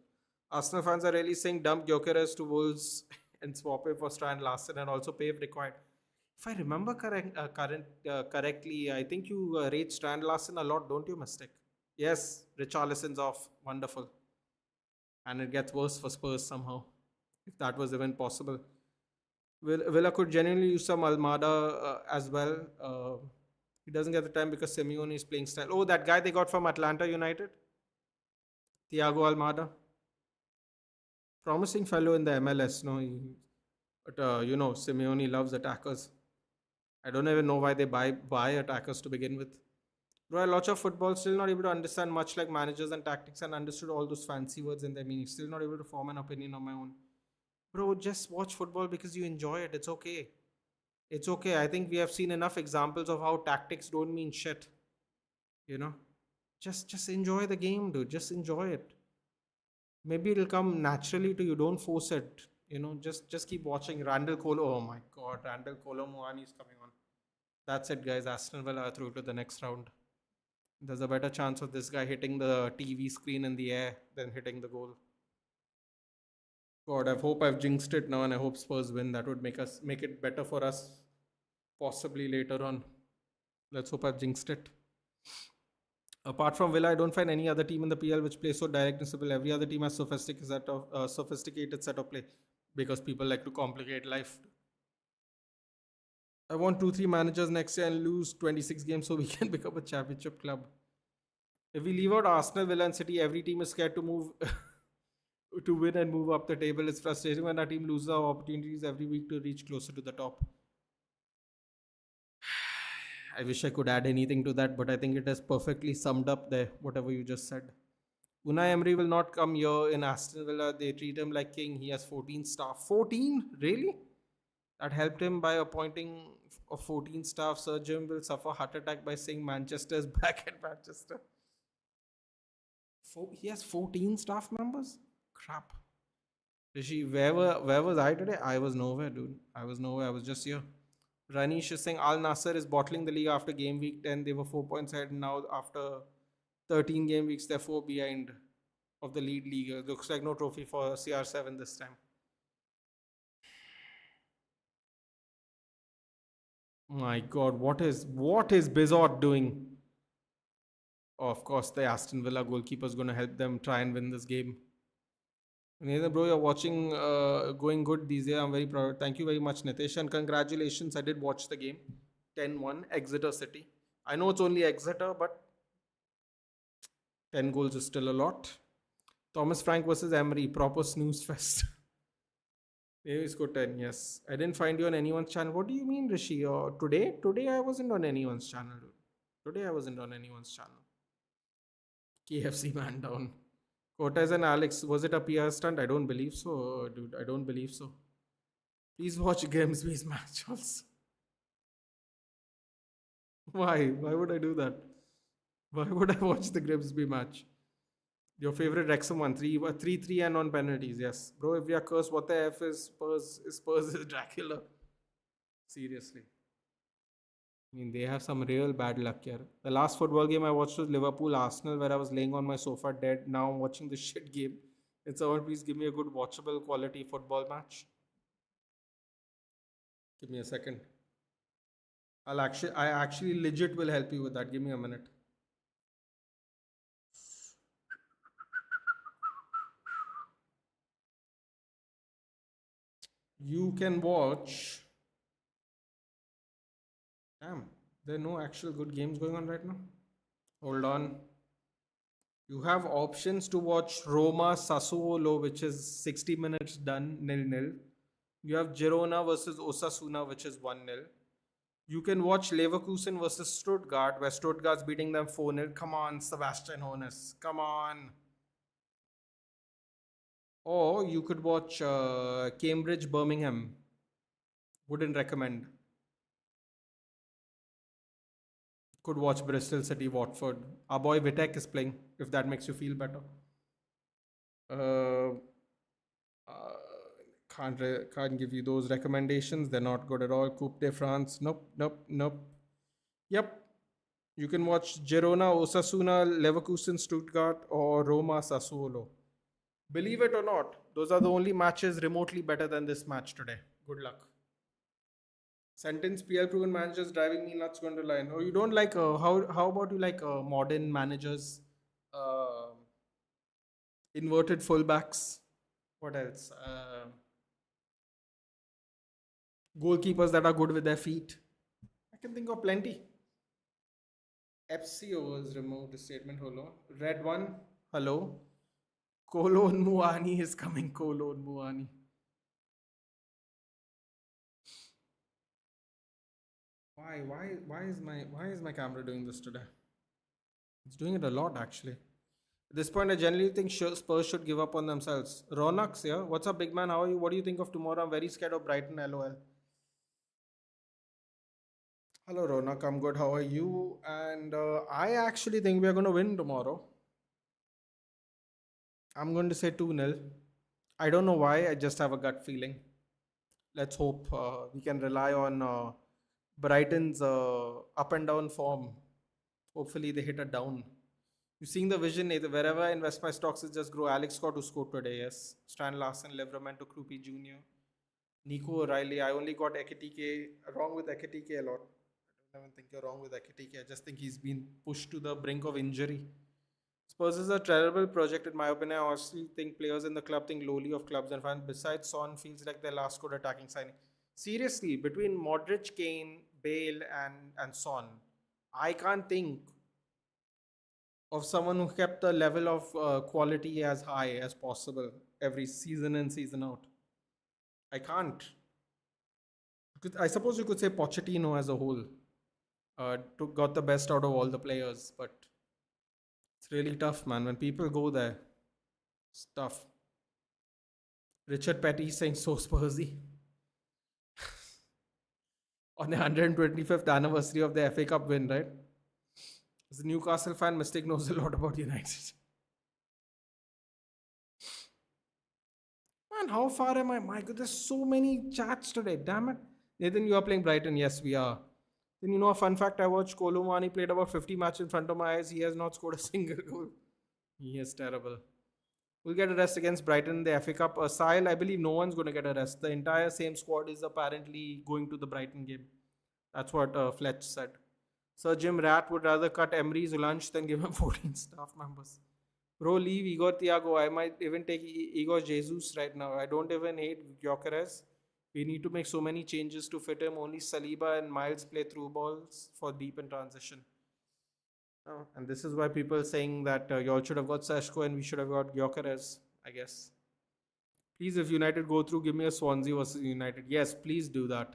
Arsenal fans are really saying dump Gyökeres to Wolves and swap him for Strand Larsen and also pay if required. If I remember correctly, I think you rate Strand Larsen a lot, don't you, Mystic? Yes, Richarlison's off. Wonderful. And it gets worse for Spurs somehow, if that was even possible. Villa could genuinely use some Almada as well. He doesn't get the time because Simeone is playing style. Oh, that guy they got from Atlanta United, Thiago Almada, promising fellow in the MLS. No, but Simeone loves attackers. I don't even know why they buy attackers to begin with. Bro, I watch of football, still not able to understand much like managers and tactics and understood all those fancy words and their meaning. Still not able to form an opinion on my own. Bro, just watch football because you enjoy it. It's okay. It's okay. I think we have seen enough examples of how tactics don't mean shit. You know? Just enjoy the game, dude. Just enjoy it. Maybe it'll come naturally to you. Don't force it. Just keep watching. Randall Colo. Oh my god, Randall Colo Muani is coming on. That's it, guys. Aston Villa are through to the next round. There's a better chance of this guy hitting the TV screen in the air than hitting the goal. God, I hope I've jinxed it now, and I hope Spurs win. That would make it better for us, possibly later on. Let's hope I've jinxed it. Apart from Villa, I don't find any other team in the PL which plays so direct and simple. Every other team has sophisticated set of play because people like to complicate life. I want 2-3 managers next year and lose 26 games so we can become a championship club. If we leave out Arsenal, Villa, and City, every team is scared to move to win and move up the table. It's frustrating when our team loses our opportunities every week to reach closer to the top. I wish I could add anything to that, but I think it has perfectly summed up there, whatever you just said. Unai Emery will not come here in Aston Villa. They treat him like king. He has 14 staff. 14? Really? That helped him by appointing a 14 staff. Sir Jim will suffer heart attack by saying Manchester is back at Manchester. He has 14 staff members? Crap. Rishi, where was I today? I was nowhere, dude. I was nowhere. I was just here. Ranish is saying Al Nasser is bottling the league after game week 10. They were 4 points ahead. Now, after 13 game weeks, they're 4 behind of the lead league. It looks like no trophy for CR7 this time. My God, what is Bizot doing? Oh, of course, the Aston Villa goalkeeper is going to help them try and win this game. Nathan, bro, you're watching going good these days. I'm very proud. Thank you very much, Nitesh. And congratulations. I did watch the game. 10-1, Exeter City. I know it's only Exeter, but 10 goals is still a lot. Thomas Frank versus Emery. Proper snooze fest. Maybe it's good 10, yes. I didn't find you on anyone's channel. What do you mean, Rishi? Today? Today I wasn't on anyone's channel, dude. Today I wasn't on anyone's channel. KFC man down. Cortez and Alex, was it a PR stunt? I don't believe so, dude. I don't believe so. Please watch Grimsby's match also. Why? Why would I do that? Why would I watch the Grimsby match? Your favorite Wrexham one, 3-3 and on penalties, yes. Bro, if we are cursed, what the F is Spurs? Spurs is Dracula. Seriously. I mean, they have some real bad luck here. The last football game I watched was Liverpool Arsenal, where I was laying on my sofa dead. Now I'm watching this shit game. Can someone please give me a good watchable quality football match? Give me a second. I actually legit will help you with that. Give me a minute. You can watch. Damn, there are no actual good games going on right now. Hold on. You have options to watch Roma Sassuolo, which is 60 minutes done, 0-0. You have Girona versus Osasuna, which is 1-0. You can watch Leverkusen versus Stuttgart, where Stuttgart's beating them 4-0. Come on, Sebastian Hoeneß. Come on. Or you could watch Cambridge Birmingham. Wouldn't recommend. Could watch Bristol City Watford. Our boy Vitek is playing, if that makes you feel better. Uh, uh, can't give you those recommendations. They're not good at all. Coupe de France. Nope, nope, nope. Yep. You can watch Girona, Osasuna, Leverkusen, Stuttgart, or Roma, Sassuolo. Believe it or not, those are the only matches remotely better than this match today. Good luck. Sentence PL proven managers driving me nuts going to line. Oh, you don't like how about you like modern managers, uh, inverted fullbacks? What else? Goalkeepers that are good with their feet. I can think of plenty. FCO is removed. The statement. Hello. Red one. Hello. Kolon Muani is coming. Kolon Muani. Why is my camera doing this today? It's doing it a lot actually. At this point, I generally think Spurs should give up on themselves. Ronax, yeah. What's up, big man? How are you? What do you think of tomorrow? I'm very scared of Brighton. LOL. Hello, Ronak. I'm good. How are you? And I actually think we are going to win tomorrow. I'm going to say 2-0. I don't know why. I just have a gut feeling. Let's hope we can rely on Brighton's up and down form. Hopefully, they hit a down. You're seeing the vision. Wherever I invest my stocks, is just grow. Alex Scott, who scored today, yes. Stan Larson, Liverman to Krupi Jr. Nico O'Reilly. I only got Ekitike wrong with Ekitike a lot. I don't even think you're wrong with Ekitike. I just think he's been pushed to the brink of injury. Spurs is a terrible project in my opinion. I honestly think players in the club think lowly of clubs and fans. Besides, Son feels like their last good attacking signing. Seriously, between Modric, Kane, Bale, and Son, I can't think of someone who kept the level of quality as high as possible every season in, season out. I can't. I suppose you could say Pochettino as a whole got the best out of all the players, but it's really tough, man. When people go there, it's tough. Richard Petty saying so Spursy on the 125th anniversary of the FA Cup win, right? As a Newcastle fan, Mistake knows a lot about United. Man, how far am I? My God, there's so many chats today. Damn it. Nathan, you are playing Brighton. Yes, we are. Then you know a fun fact, I watched Kolomani played about 50 matches in front of my eyes. He has not scored a single goal. He is terrible. We'll get a rest against Brighton in the FA Cup. Sile, I believe no one's going to get a rest. The entire same squad is apparently going to the Brighton game. That's what Fletch said. Sir Jim Rat would rather cut Emery's lunch than give him 14 staff members. Bro, leave Igor Thiago. I might even take Igor Jesus right now. I don't even hate Gyökeres. We need to make so many changes to fit him. Only Saliba and Miles play through balls for deep in transition. Oh, and this is why people are saying that y'all should have got Sesko and we should have got Gyökeres, I guess. Please, if United go through, give me a Swansea versus United. Yes, please do that.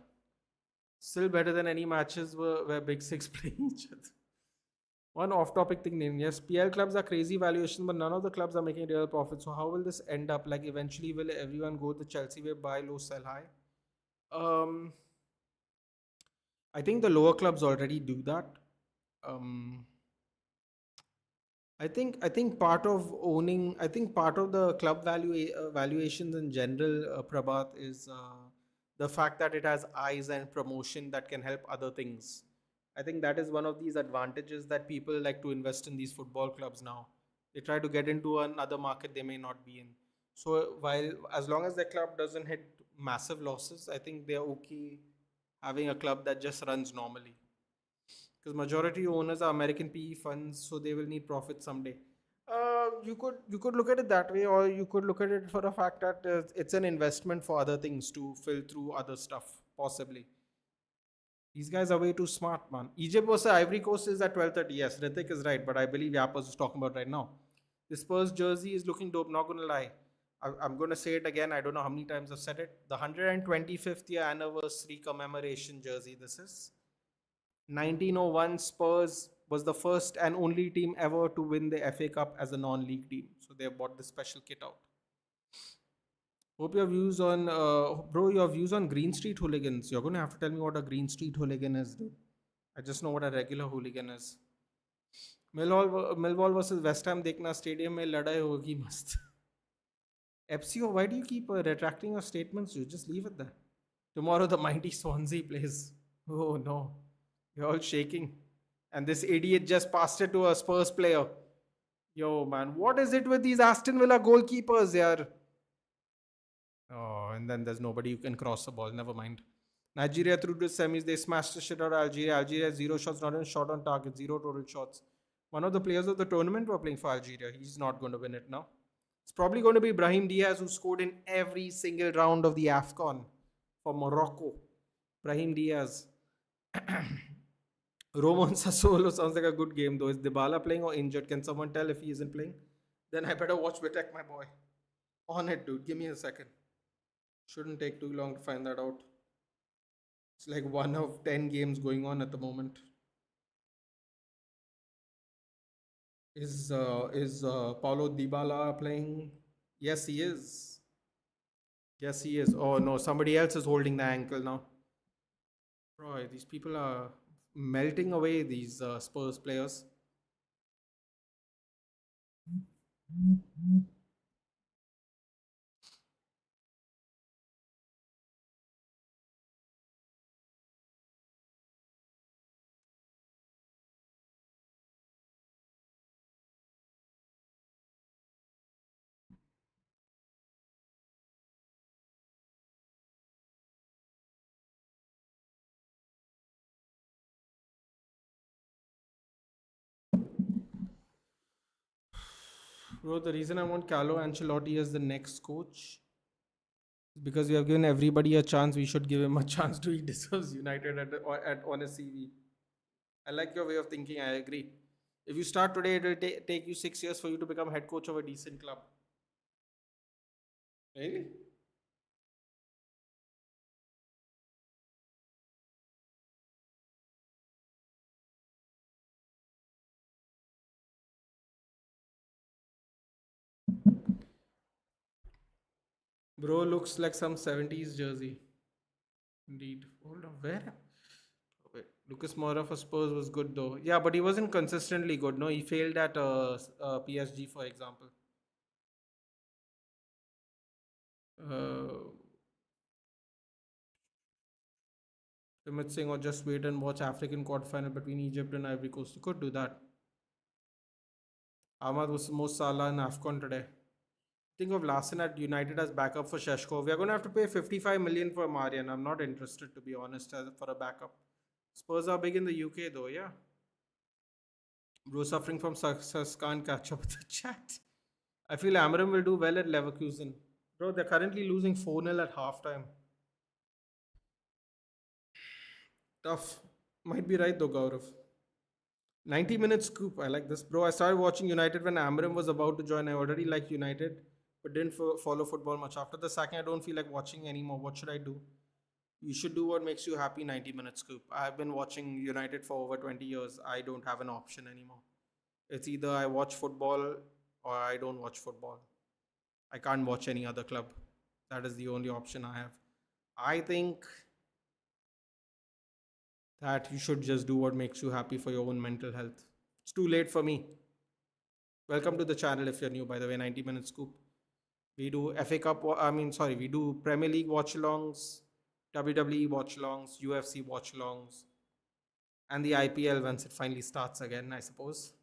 Still better than any matches where Big Six play each other. One off-topic thing name. Yes, PL clubs are crazy valuations, but none of the clubs are making real profit. So how will this end up? Like eventually, will everyone go the Chelsea way, buy low, sell high? Um, I think the lower clubs already do that. Um, I think part of owning, I think part of the club valuations in general, Prabhat, is the fact that it has eyes and promotion that can help other things. I think that is one of these advantages that people like to invest in these football clubs now. They try to get into another market they may not be in. So while as long as the club doesn't hit massive losses, I think they're okay having a club that just runs normally. Because majority owners are American PE funds, so they will need profit someday. You could look at it that way, or you could look at it for the fact that it's an investment for other things to fill through other stuff, possibly. These guys are way too smart, man. Egypt versus Ivory Coast is at 12:30. Yes, Ritik is right, but I believe Yapos is talking about right now. The Spurs jersey is looking dope. Not gonna lie, I'm gonna say it again. I don't know how many times I've said it. The 125th year anniversary commemoration jersey. This is 1901 Spurs was the first and only team ever to win the FA Cup as a non-league team. So they bought this special kit out. Hope your views on, bro, your views on Green Street hooligans. You're going to have to tell me what a Green Street hooligan is, dude. I just know what a regular hooligan is. Millwall versus West Ham देखना stadium में लड़ाई होगी मस्त. FCO, why do you keep retracting your statements? You just leave it there. Tomorrow the mighty Swansea plays. Oh no. You're all shaking. And this idiot just passed it to a Spurs player. Yo, man, what is it with these Aston Villa goalkeepers here? Oh, and then there's nobody who can cross the ball. Never mind. Nigeria through the semis, they smashed the shit out of Algeria. Algeria has zero shots, not even shot on target, zero total shots. One of the players of the tournament were playing for Algeria. He's not going to win it now. It's probably going to be Brahim Diaz, who scored in every single round of the AFCON for Morocco. Brahim Diaz. Roman Sassuolo sounds like a good game though. Is Dybala playing or injured? Can someone tell if he isn't playing? Then I better watch Vitek, my boy. On it, dude. Give me a second. Shouldn't take too long to find that out. It's like one of 10 games going on at the moment. Is Paulo Dybala playing? Yes, he is. Yes, he is. Oh no, somebody else is holding the ankle now. Bro, these people are melting away. These Spurs players. Bro, the reason I want Carlo Ancelotti as the next coach is because we have given everybody a chance. We should give him a chance to. He deserves United at on a CV. I like your way of thinking. I agree. If you start today, it will take you 6 years for you to become head coach of a decent club. Really? Bro looks like some 70s jersey. Indeed. Hold on. Where? Wait. Lucas Moura for Spurs was good though. Yeah, but he wasn't consistently good. No, he failed at PSG, for example. Uh, Amit Singh, or just wait and watch African quarterfinal between Egypt and Ivory Coast. You could do that. Ahmad was most Salah in AFCON today. Think of Larson at United as backup for Sheshko. We are going to have to pay 55 million for Marian. I'm not interested, to be honest, for a backup. Spurs are big in the UK though, yeah. Bro suffering from success, can't catch up with the chat. I feel Amarim will do well at Leverkusen. Bro, they're currently losing 4-0 at halftime. Tough. Might be right though, Gaurav. 90 minute scoop. I like this. Bro, I started watching United when Amarim was about to join. I already liked United, but didn't follow football much. After the sacking, I don't feel like watching anymore. What should I do? You should do what makes you happy. 90 minute scoop. I've been watching United for over 20 years. I don't have an option anymore. It's either I watch football or I don't watch football. I can't watch any other club. That is the only option I have. I think that you should just do what makes you happy for your own mental health. It's too late for me. Welcome to the channel if you're new, by the way. 90 minute scoop. We do FA Cup, we do Premier League watch alongs, WWE watch alongs, UFC watch alongs, and the IPL once it finally starts again, I suppose.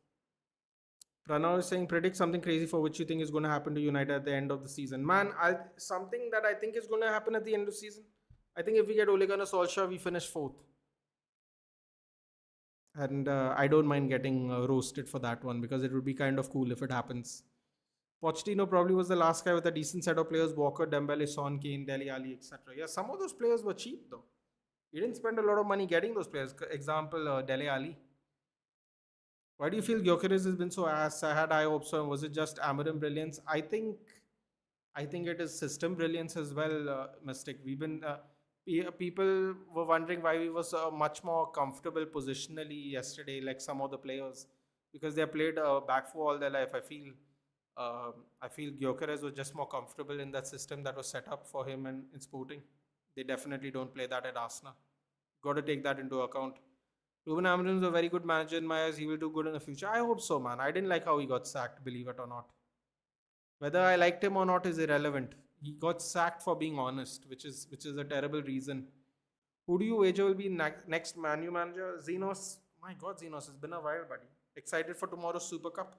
Pranav is saying, predict something crazy for which you think is going to happen to United at the end of the season. Man, something that I think is going to happen at the end of the season. I think if we get Ole Gunnar Solskjaer, we finish fourth. And I don't mind getting roasted for that one because it would be kind of cool if it happens. Pochettino probably was the last guy with a decent set of players: Walker, Dembele, Son, Kane, Dele Alli, etc. Yeah, some of those players were cheap though. He didn't spend a lot of money getting those players. Example, Dele Alli. Why do you feel Gyökeres has been so ass? I had high hopes. Was it just Amarim brilliance? I think it is system brilliance as well. Mystic. We've been people were wondering why we was much more comfortable positionally yesterday, like some of the players, because they played back for all their life. I feel Gyökeres was just more comfortable in that system that was set up for him and in Sporting. They definitely don't play that at Arsenal. Got to take that into account. Ruben Amorim is a very good manager in my eyes. He will do good in the future. I hope so, man. I didn't like how he got sacked, believe it or not. Whether I liked him or not is irrelevant. He got sacked for being honest, which is a terrible reason. Who do you wager will be next Manu manager? Xenos. My God, Xenos, it's been a while, buddy. Excited for tomorrow's Super Cup?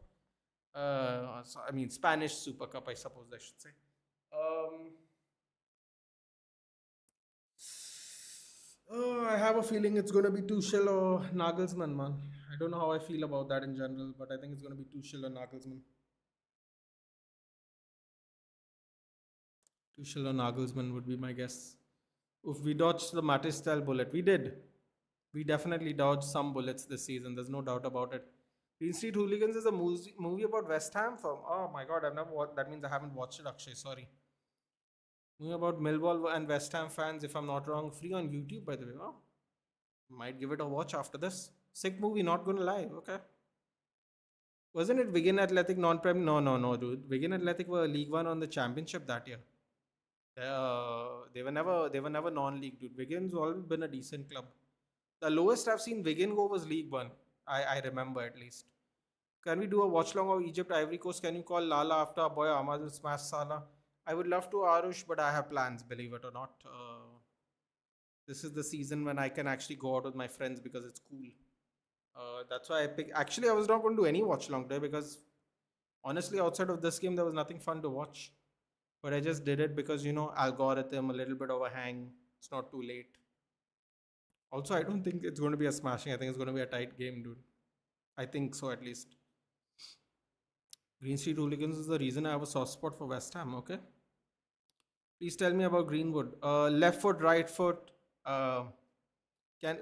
I mean Spanish Super Cup, I suppose I should say. Um, I have a feeling it's going to be Tuchel or Nagelsmann, man. I don't know how I feel about that in general, but I think it's going to be Tuchel or Nagelsmann. Tuchel or Nagelsmann would be my guess. If we dodged the Matisse style bullet, we did. We definitely dodged some bullets this season. There's no doubt about it. Green Street Hooligans is a movie about West Ham from. Oh my God, I've never watched. That means I haven't watched it. Akshay, sorry. Movie about Millwall and West Ham fans, if I'm not wrong. Free on YouTube, by the way. Oh, might give it a watch after this. Sick movie, not gonna lie. Okay. Wasn't it Wigan Athletic non-prem? No, no, no, dude. Wigan Athletic were League One on the championship that year. They were never non-league, dude. Wigan's always been a decent club. The lowest I've seen Wigan go was League One. I remember at least. Can we do a watch long of Egypt Ivory Coast? Can you call Lala after our boy Ahmad will smash Salah? I would love to Arush, but I have plans, believe it or not. This is the season when I can actually go out with my friends because it's cool. That's why I pick. Actually, I was not going to do any watch long today because honestly, outside of this game, there was nothing fun to watch. But I just did it because algorithm, a little bit of a hang. It's not too late. Also, I don't think it's going to be a smashing. I think it's going to be a tight game, dude. I think so, at least. Green Street Hooligans is the reason I have a soft spot for West Ham. Okay. Please tell me about Greenwood. Left foot, right foot. Uh,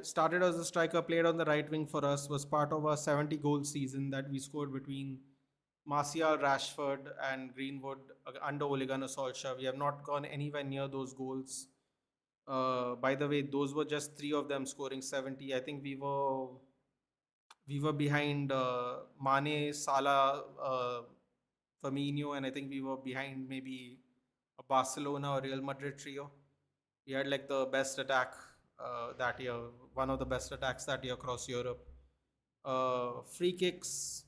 started as a striker, played on the right wing for us. Was part of a 70-goal season that we scored between Martial, Rashford, and Greenwood under Ole Gunnar Solskjaer. We have not gone anywhere near those goals. By the way, those were just three of them scoring 70. I think we were behind Mane, Salah, Firmino, and I think we were behind maybe a Barcelona or Real Madrid trio. We had like the best attack that year, one of the best attacks that year across Europe. Free kicks,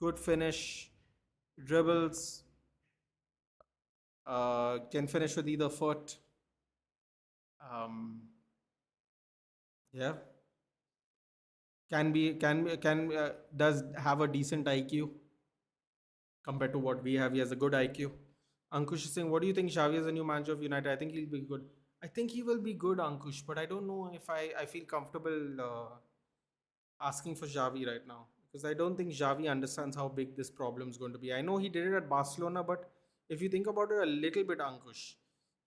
good finish, dribbles, can finish with either foot. Um, yeah, can does have a decent IQ compared to what we have. He has a good IQ. Ankush is saying, "What do you think Xavi is a new manager of United? I think he'll be good. I think he will be good, Ankush, but I don't know if I feel comfortable asking for Xavi right now because I don't think Xavi understands how big this problem is going to be. I know he did it at Barcelona, but if you think about it a little bit, Ankush,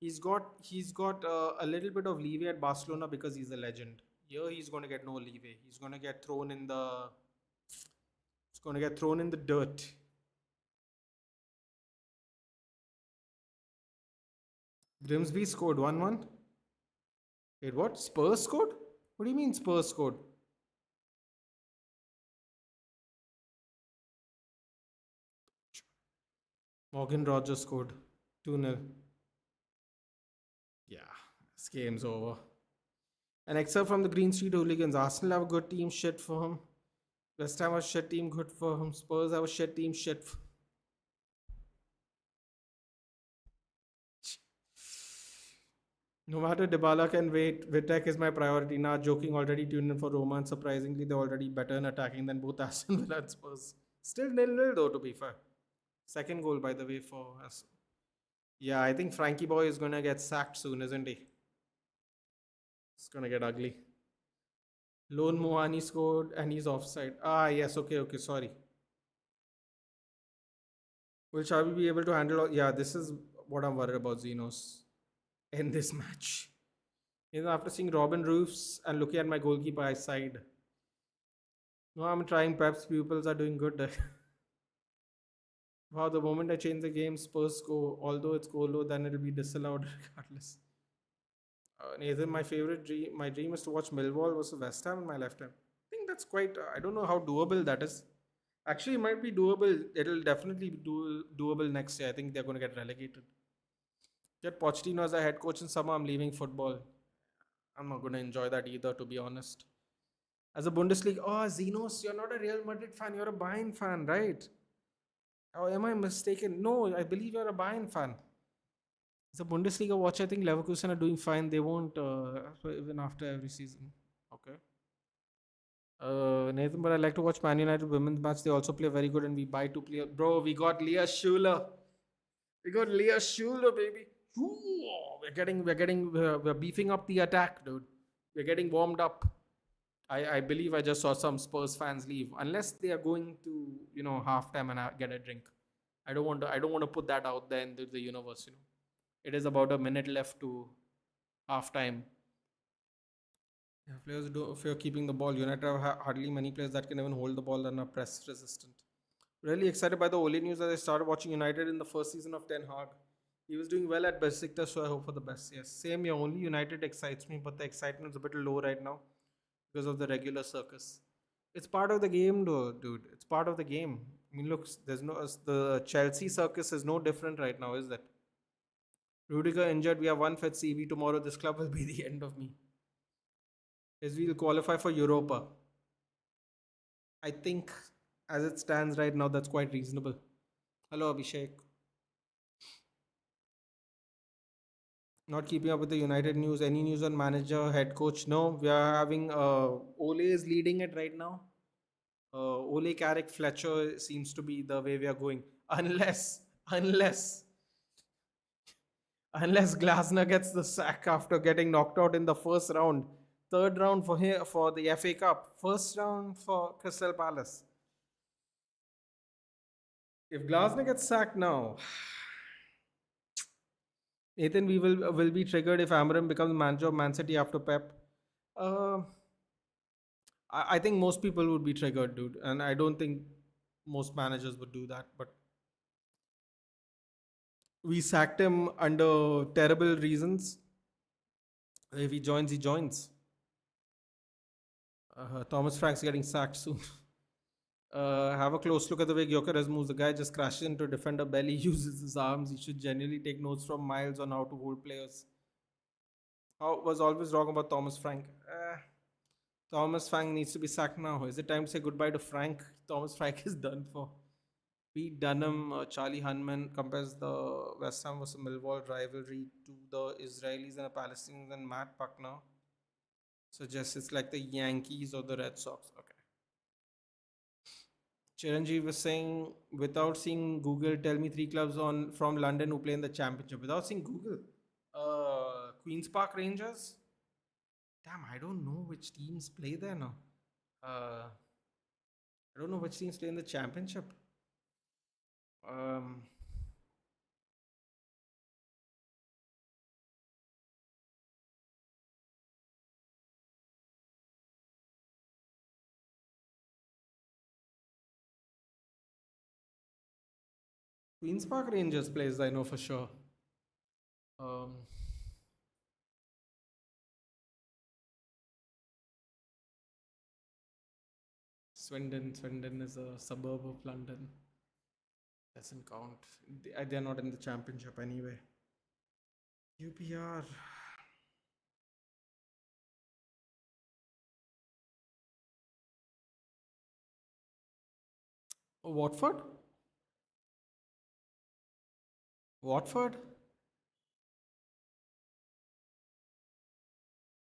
he's got a little bit of leeway at Barcelona because he's a legend. Here he's going to get no leeway. He's going to get thrown in the dirt. Grimsby scored 1-1. Wait, what? Spurs scored? What do you mean Spurs scored? Morgan Rogers scored 2-0. Yeah, this game's over. An excerpt from the Green Street Hooligans. Arsenal have a good team, shit for him. West Ham have a shit team, good for him. Spurs have a shit team, shit for No matter Dybala can wait, Vitek is my priority. Nah, joking, already tuned in for Roma, and surprisingly, they're already better in attacking than both Aston Villa and Spurs. Still nil-nil though, to be fair. Second goal, by the way, for us. Yeah, I think Frankie Boy is going to get sacked soon, isn't he? It's going to get ugly. Lone Moani scored and he's offside. Ah, yes, okay, sorry. Will Xavi be able to handle Yeah, this is what I'm worried about, Xenos, in this match. After seeing Robin Roofs and looking at my goalkeeper, I sighed. No, I'm trying. Perhaps pupils are doing good. Wow, the moment I change the game, Spurs score. Although it's goal low, then it'll be disallowed regardless. Nathan, my dream is to watch Millwall versus West Ham in my lifetime. I think that's quite. I don't know how doable that is. Actually, it might be doable. It'll definitely be doable next year. I think they're going to get relegated. Get Pochettino as a head coach in summer. I'm leaving football. I'm not going to enjoy that either, to be honest. As a Bundesliga, Zenos, you're not a Real Madrid fan. You're a Bayern fan, right? Or am I mistaken? No, I believe you're a Bayern fan. As a Bundesliga watch, I think Leverkusen are doing fine. They won't even after every season. Okay. Nathan, but I like to watch Man United women's match. They also play very good, and we buy two players. Bro, we got Leah Schuler. We got Leah Schuler, baby. We're beefing up the attack, dude. We're getting warmed up. I believe I just saw some Spurs fans leave, unless they are going to halftime and get a drink. I don't want to put that out there into the universe. It is about a minute left to halftime. Yeah, players do if you're keeping the ball. United have hardly many players that can even hold the ball and are press resistant. Really excited by the Ole news that I started watching United in the first season of Ten Hag. He was doing well at Besiktas, so I hope for the best. Yes, same here. Only United excites me, but the excitement is a bit low right now because of the regular circus. It's part of the game, though, dude. It's part of the game. I mean, look, there's no the Chelsea circus is no different right now, is that? Rudiger injured. We have one fit CV tomorrow. This club will be the end of me. As we'll qualify for Europa. I think, as it stands right now, that's quite reasonable. Hello, Abhishek. Not keeping up with the United news. Any news on manager, head coach? No, we are having Ole is leading it right now. Ole Carrick Fletcher seems to be the way we are going. Unless unless Glasner gets the sack after getting knocked out in the first round, third round for him for the FA Cup, first round for Crystal Palace. If Glasner gets sacked now, Nathan, we will be triggered if Amarim becomes manager of Man City after Pep. Uh, I think most people would be triggered, dude, and I don't think most managers would do that. But we sacked him under terrible reasons. If he joins, he joins. Thomas Frank's getting sacked soon. Have a close look at the way Gyökeres moves. The guy just crashes into a defender belly, uses his arms. He should genuinely take notes from Miles on how to hold players. How was always wrong about Thomas Frank. Thomas Frank needs to be sacked now. Is it time to say goodbye to Frank? Thomas Frank is done for. Pete Dunham, Charlie Hunman compares the West Ham vs Millwall rivalry to the Israelis and the Palestinians, and Matt Buckner suggests it's like the Yankees or the Red Sox. Okay. Chiranjeev was saying, without seeing Google, tell me three clubs on from London who play in the championship. Without seeing Google, Queens Park Rangers. Damn, I don't know which teams play there now. I don't know which teams play in the championship. Queens Park Rangers plays, I know for sure. Swindon is a suburb of London. Doesn't count. They're not in the championship anyway. UPR. Oh, Watford? Watford?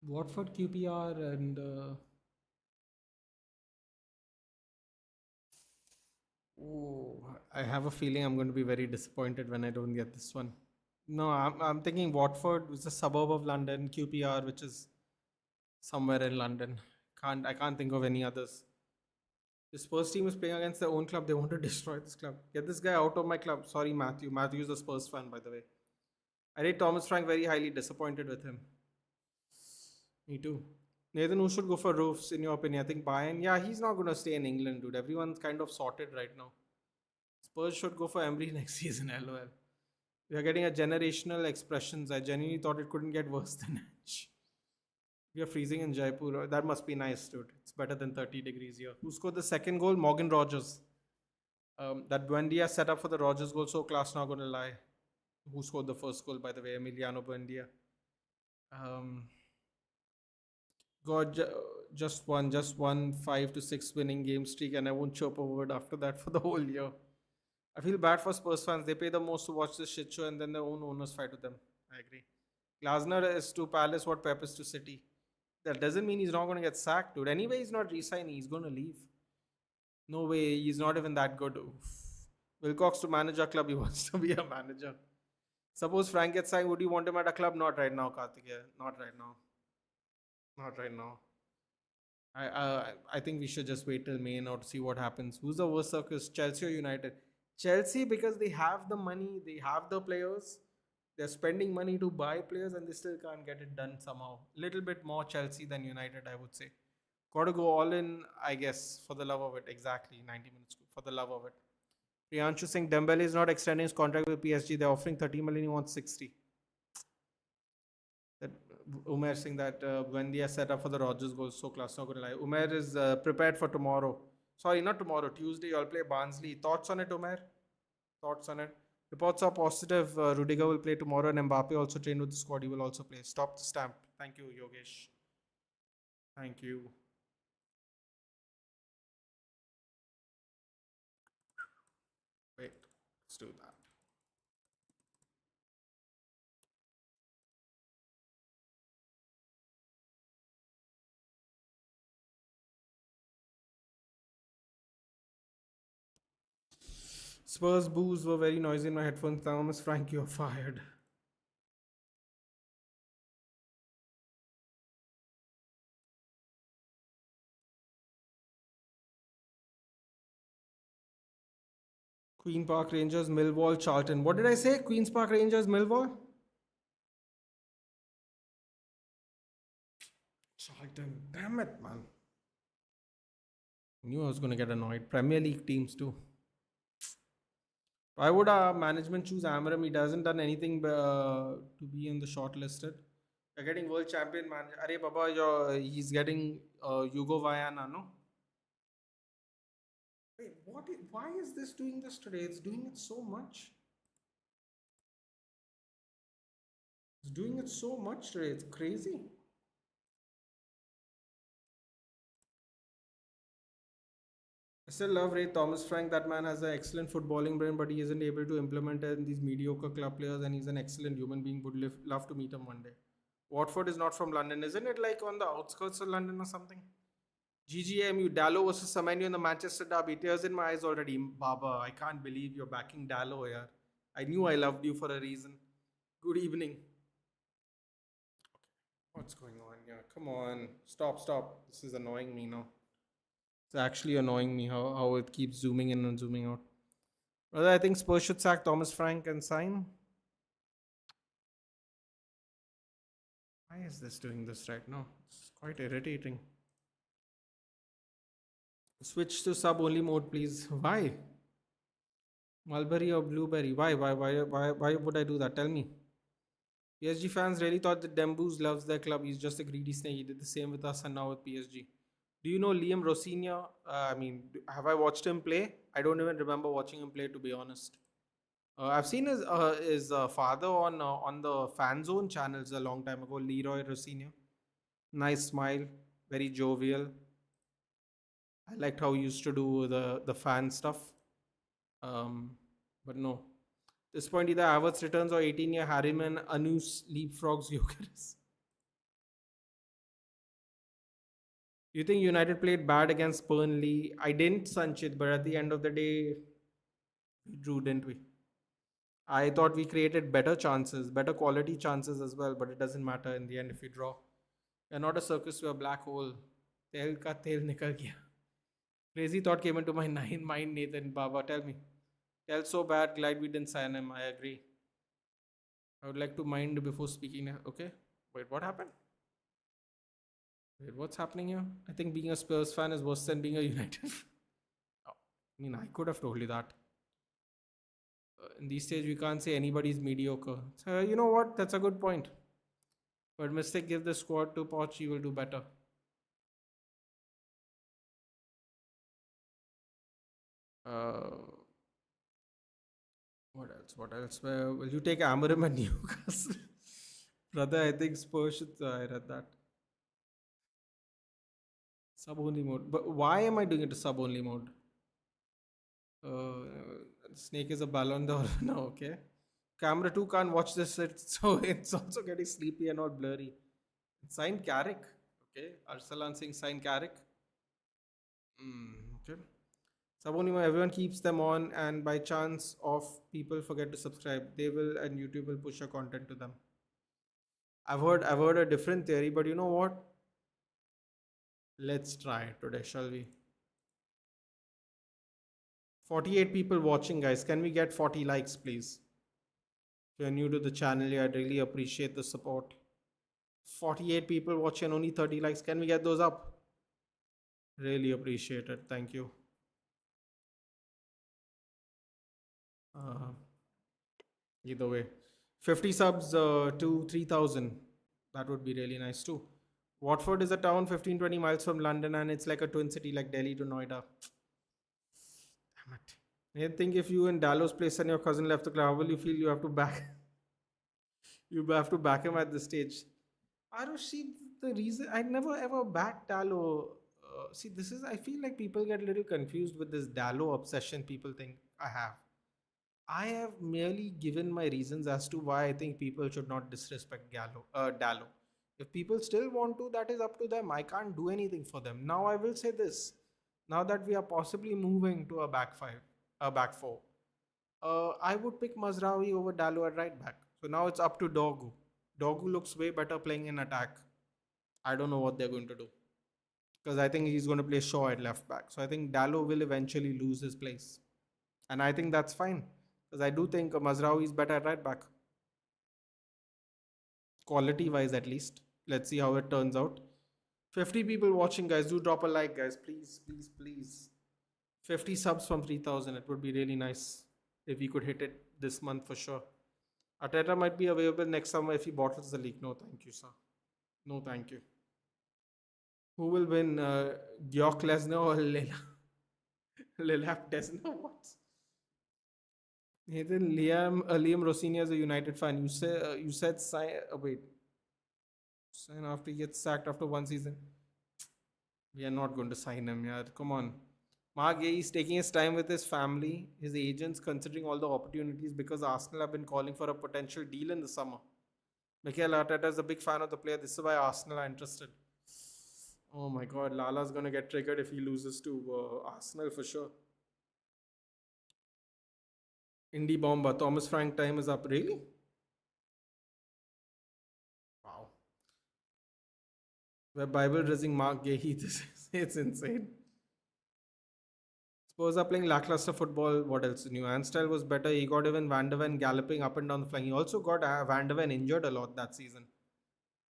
Watford, QPR, and I have a feeling I'm going to be very disappointed when I don't get this one. No, I'm thinking Watford, which is a suburb of London, QPR, which is somewhere in London. I can't think of any others. The Spurs team is playing against their own club. They want to destroy this club. Get this guy out of my club. Sorry, Matthew. Matthew's a Spurs fan, by the way. I rate Thomas Frank very highly. Disappointed with him. Me too. Nathan, who should go for roofs in your opinion? I think Bayern. Yeah, he's not going to stay in England, dude. Everyone's kind of sorted right now. Spurs should go for Emery next season. LOL. We are getting a generational expressions. I genuinely thought it couldn't get worse than Edge. We are freezing in Jaipur. That must be nice, dude. It's better than 30 degrees here. Who scored the second goal? Morgan Rogers. That Buendia set up for the Rogers goal, so class, not going to lie. Who scored the first goal, by the way? Emiliano Buendia. God, just one 5 to 6 winning game streak, and I won't chirp a word after that for the whole year. I feel bad for Spurs fans. They pay the most to watch this shit show and then their own owners fight with them. I agree. Glasner is to Palace what Pep is to City. That doesn't mean he's not going to get sacked, dude. Anyway, he's not resigning. He's going to leave. No way. He's not even that good. Oof. Wilcox to manage a club. He wants to be a manager. Suppose Frank gets signed. Would you want him at a club? Not right now, Karthikeya. Not right now. Not right now. I think we should just wait till May now to see what happens. Who's the worst circus, Chelsea or United? Chelsea, because they have the money, they have the players. They're spending money to buy players, and they still can't get it done somehow. Little bit more Chelsea than United, I would say. Got to go all in, I guess, for the love of it. Exactly, 90 minutes for the love of it. Priyanshu Singh Dembele is not extending his contract with PSG. They're offering 30 million. He wants 60. That Umer saying that when they are set up for the Rodgers goal, so class, not gonna lie. Umer is prepared for tomorrow. Sorry, not tomorrow. Tuesday, you'll play Barnsley. Thoughts on it, Umer? Thoughts on it? Reports are positive. Rudiger will play tomorrow, and Mbappe also trained with the squad. He will also play. Stop the stamp. Thank you, Yogesh. Thank you. Wait, let's do that. Spurs boos were very noisy in my headphones. Thomas Frank, you're fired. Queen Park Rangers, Millwall, Charlton. What did I say? Queen's Park Rangers, Millwall? Charlton. Damn it, man. Knew I was going to get annoyed. Premier League teams too. Why would our management choose Amaram? He hasn't done anything to be in the shortlisted. You're getting world champion manager. Arey Baba, he's getting Hugo Vayana, no? Wait, why is this doing this today? It's doing it so much. It's doing it so much today. It's crazy. I still love Ray Thomas Frank. That man has an excellent footballing brain, but he isn't able to implement it in these mediocre club players. And he's an excellent human being. Would love to meet him one day. Watford is not from London, isn't it? Like on the outskirts of London or something? GGMU Dallo versus Semenyo in the Manchester derby. Tears in my eyes already. Baba, I can't believe you're backing Dallo here. I knew I loved you for a reason. Good evening. What's going on here? Come on. Stop. This is annoying me now. It's actually annoying me how it keeps zooming in and zooming out. Brother, I think Spurs should sack Thomas Frank and sign. Why is this doing this right now? It's quite irritating. Switch to sub only mode, please. Why? Mulberry or blueberry? Why would I do that? Tell me. PSG fans really thought that Dembouz loves their club. He's just a greedy snake. He did the same with us and now with PSG. Do you know Liam Rosinha? Have I watched him play? I don't even remember watching him play, to be honest. I've seen his father on the Fan Zone channels a long time ago. Leroy Rosinha, nice smile, very jovial. I liked how he used to do the fan stuff. But no, at this point either Havertz returns or 18-year Harriman Anus leapfrogs Gyökeres. You think United played bad against Burnley? I didn't, Sanchit, but at the end of the day, we drew, didn't we? I thought we created better chances, better quality chances as well, but it doesn't matter in the end if we draw. We're not a circus, we're a black hole. Tel ka tel nikal gaya. Crazy thought came into my mind, Nathan. Baba, tell me. Tel so bad, glad we didn't sign him. I agree. I would like to mind before speaking. Okay. Wait, what happened? Wait, what's happening here? I think being a Spurs fan is worse than being a United. Oh, I could have told you that. In these stage, we can't say anybody's mediocre. So, you know what? That's a good point. But mistake, give the squad to Poch, he will do better. What else? What else? Will you take Amarim and Newcastle? Brother, I think Spurs should. I read that. Sub only mode. But why am I doing it to sub only mode? Snake is a Balon d'Or. No, okay. Camera 2 can't watch this, so it's also getting sleepy and all blurry. Sign Carrick. Okay. Arsalan saying sign Carrick. Okay. Sabonima, everyone keeps them on, and by chance of people forget to subscribe, they will and YouTube will push your content to them. I've heard a different theory, but you know what? Let's try today, shall we? 48 people watching, guys. Can we get 40 likes, please? If you're new to the channel, yeah, I'd really appreciate the support. 48 people watching, only 30 likes. Can we get those up? Really appreciate it. Thank you. Uh, Either way, 50 subs to 3,000. That would be really nice too. Watford is a town 15 20 miles from London, and it's like a twin city like Delhi to Noida. Damn it. I think if you in Dallas place and your cousin left the club, how will you feel? You have to back you have to back him at this stage. Arush, see, the reason I never ever backed Dallo. See, this is I feel like people get a little confused with this Dallo obsession people think I have. I have merely given my reasons as to why I think people should not disrespect Dallo. If people still want to, that is up to them. I can't do anything for them. Now I will say this. Now that we are possibly moving to a back five, a back four, I would pick Mazraoui over Dallo at right back. So now it's up to Dogu. Dogu looks way better playing in attack. I don't know what they're going to do. Because I think he's going to play Shaw at left back. So I think Dallo will eventually lose his place. And I think that's fine. Because I do think Mazraoui is better at right back. Quality wise, at least. Let's see how it turns out. 50 people watching, guys. Do drop a like, guys. Please, please, please. 50 subs from 3,000. It would be really nice if we could hit it this month for sure. Arteta might be available next summer if he bottles the league. No, thank you, sir. No, thank you. Who will win? Gyok Lesnar or Lilap Desna? What? Nathan, Liam Rossini is a United fan. You said sign. Wait, sign after he gets sacked after one season. We are not going to sign him. Yeah, come on. Mark Gay is taking his time with his family, his agents, considering all the opportunities because Arsenal have been calling for a potential deal in the summer. Mikel Arteta is a big fan of the player. This is why Arsenal are interested. Oh my God, Lala's gonna get triggered if he loses to Arsenal for sure. Indie Bomber, Thomas Frank time is up. Really? Wow. We're Bible dressing Mark Gahey. This is it's insane. Spurs are playing lackluster football. What else new? Anstyle was better. He got even Van de Ven galloping up and down the flank. He also got Van de Ven injured a lot that season.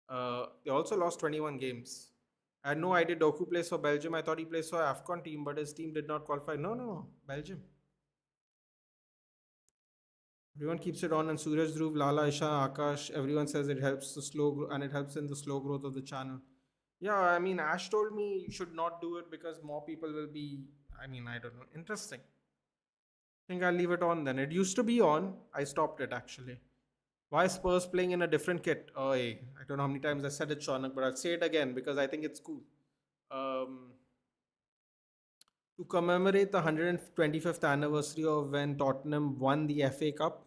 They also lost 21 games. I had no idea Doku plays for Belgium. I thought he plays for AFCON team, but his team did not qualify. No, Belgium. Everyone keeps it on, and Suraj Dhruv, Lala, Isha, Akash, everyone says it helps the and it helps in the slow growth of the channel. Yeah, I mean, Ash told me you should not do it because more people will be. I mean, I don't know. Interesting. I think I'll leave it on then. It used to be on. I stopped it actually. Why Spurs playing in a different kit? Oh, hey, I don't know how many times I said it, Shonak, but I'll say it again because I think it's cool. Um, to commemorate the 125th anniversary of when Tottenham won the FA Cup,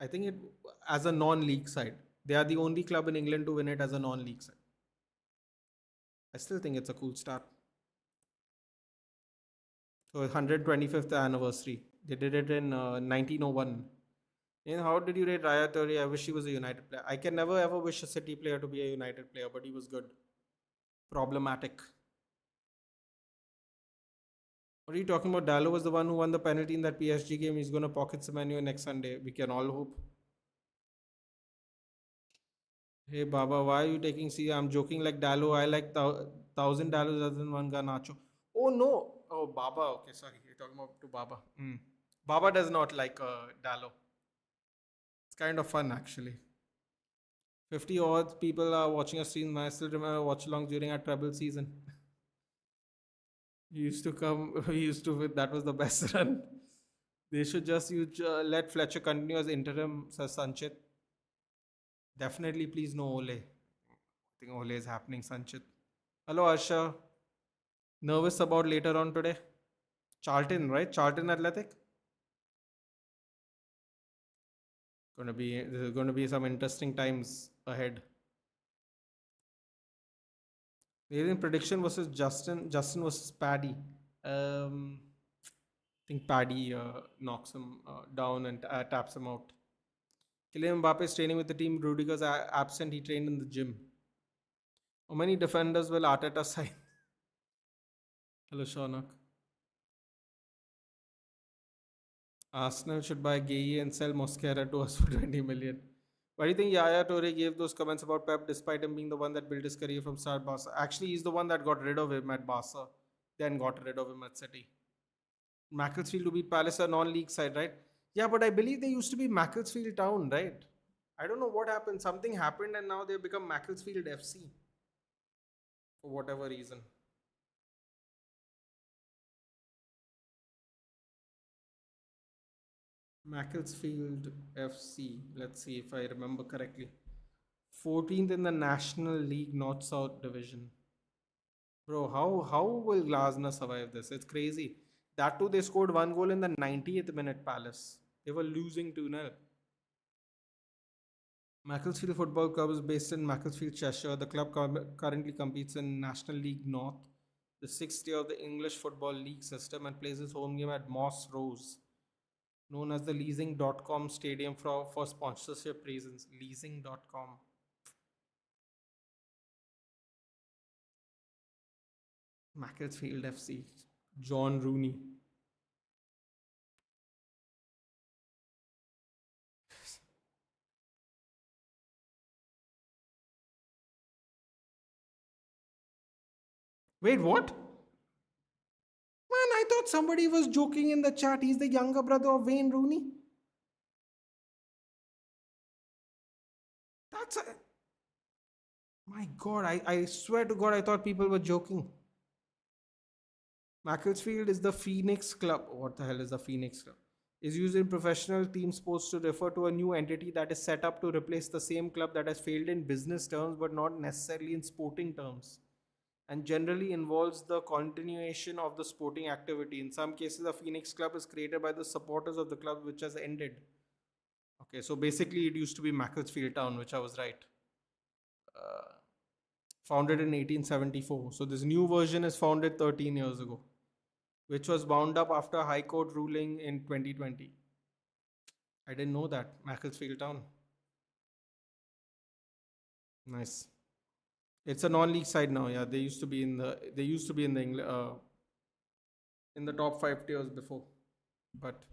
I think it as a non-league side. They are the only club in England to win it as a non-league side. I still think it's a cool start. So 125th anniversary. They did it in 1901. And how did you rate Raya Tori? I wish he was a United player. I can never ever wish a City player to be a United player, but he was good. Problematic. What are you talking about? Dallo was the one who won the penalty in that PSG game. He's going to pocket Semenyo next Sunday. We can all hope. Hey Baba, why are you taking C? I'm joking like Dallo. I like 1,000 Dallos other than one Garnacho. Oh no. Oh Baba. Okay, sorry. You're talking about to Baba. Baba does not like Dallo. It's kind of fun actually. 50 odd people are watching a stream. I still remember watch along during our treble season. You used to come. We used to. That was the best run. They should just let Fletcher continue as interim, says Sanchit. Definitely, please no Ole. I think Ole is happening, Sanchit. Hello, Asha. Nervous about later on today? Charlton, right? Charlton Athletic. This is going to be some interesting times ahead. Alien prediction versus Justin versus Paddy. I think Paddy knocks him down and taps him out. Kylian Mbappe is training with the team. Rudiger's absent. He trained in the gym. How many defenders will Arteta sign? Hello, Shaunak. Arsenal should buy Gay and sell Mosquera to us for 20 million. Why do you think Yaya Toure gave those comments about Pep despite him being the one that built his career from start Barca? Actually, he's the one that got rid of him at Barca, then got rid of him at City. Macclesfield to be Palace a non-league side, right? Yeah, but I believe they used to be Macclesfield Town, right? I don't know what happened. Something happened and now they've become Macclesfield FC for whatever reason. Macclesfield FC. Let's see if I remember correctly. 14th in the National League North South Division. Bro, how will Glasner survive this? It's crazy. That too, they scored one goal in the 90th minute. Palace. They were losing 2-0. Macclesfield Football Club is based in Macclesfield, Cheshire. The club currently competes in National League North, the sixth tier of the English Football League system, and plays its home game at Moss Rose, known as the leasing.com stadium for sponsorship reasons. Leasing.com. Macclesfield FC. John Rooney. Wait, what? Man, I thought somebody was joking in the chat. He's the younger brother of Wayne Rooney. That's a. My God, I swear to God, I thought people were joking. Macclesfield is the Phoenix Club. What the hell is the Phoenix Club? Is used in professional team sports to refer to a new entity that is set up to replace the same club that has failed in business terms but not necessarily in sporting terms, and generally involves the continuation of the sporting activity. In some cases, the Phoenix Club is created by the supporters of the club which has ended. Okay, so basically, it used to be Macclesfield Town, which I was right. Uh, Founded in 1874. So this new version is founded 13 years ago, which was wound up after a High Court ruling in 2020. I didn't know that. Macclesfield Town. Nice. It's a non-league side now. Yeah, they used to be in the top 5 tiers before, but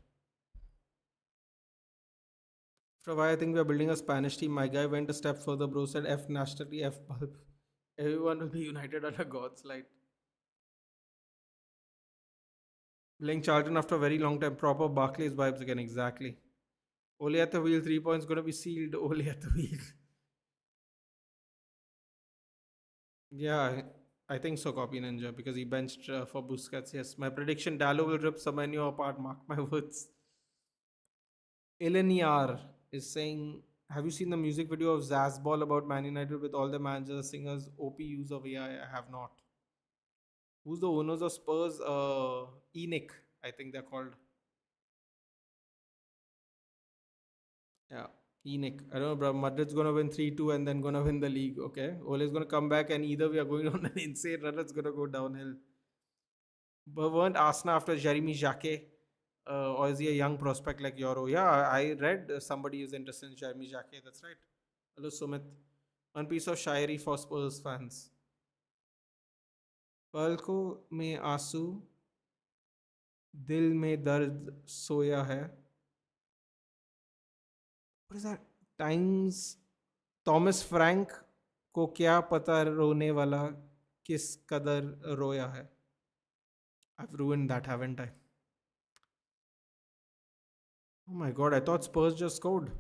for why I think we are building a Spanish team. My guy went a step further, bro. Said F nationality, F bulb. Everyone will be united under God's light. Playing Charlton after a very long time. Proper Barclays vibes again. Exactly. Ole at the wheel. 3 points gonna be sealed. Ole at the wheel. Yeah, I think so. Copy Ninja because he benched for Busquets. Yes, my prediction: Dallo will rip Semenyo apart. Mark my words. Eleniar is saying, have you seen the music video of Zazball about Man United with all the managers, singers, OP use of AI? I have not. Who's the owners of Spurs? ENIC, I think they're called. Yeah, ENIC. I don't know, bro. Madrid's gonna win 3-2 and then gonna win the league. Okay, Ole's gonna come back and either we are going on an insane run. It's gonna go downhill. But weren't Arsenal after Jeremy Jacquet? Or is he a young prospect like Yoro? Yeah, I read somebody is interested in Jeremy Jacquet. That's right. Hello, Sumit. One piece of Shayari for Spurs fans. पलकों में आंसू दिल में दर्द सोया है. What is that? Times Thomas Frank को क्या पता रोने वाला किस कदर रोया है. I've ruined that, haven't I? Oh my God, I thought Spurs just scored.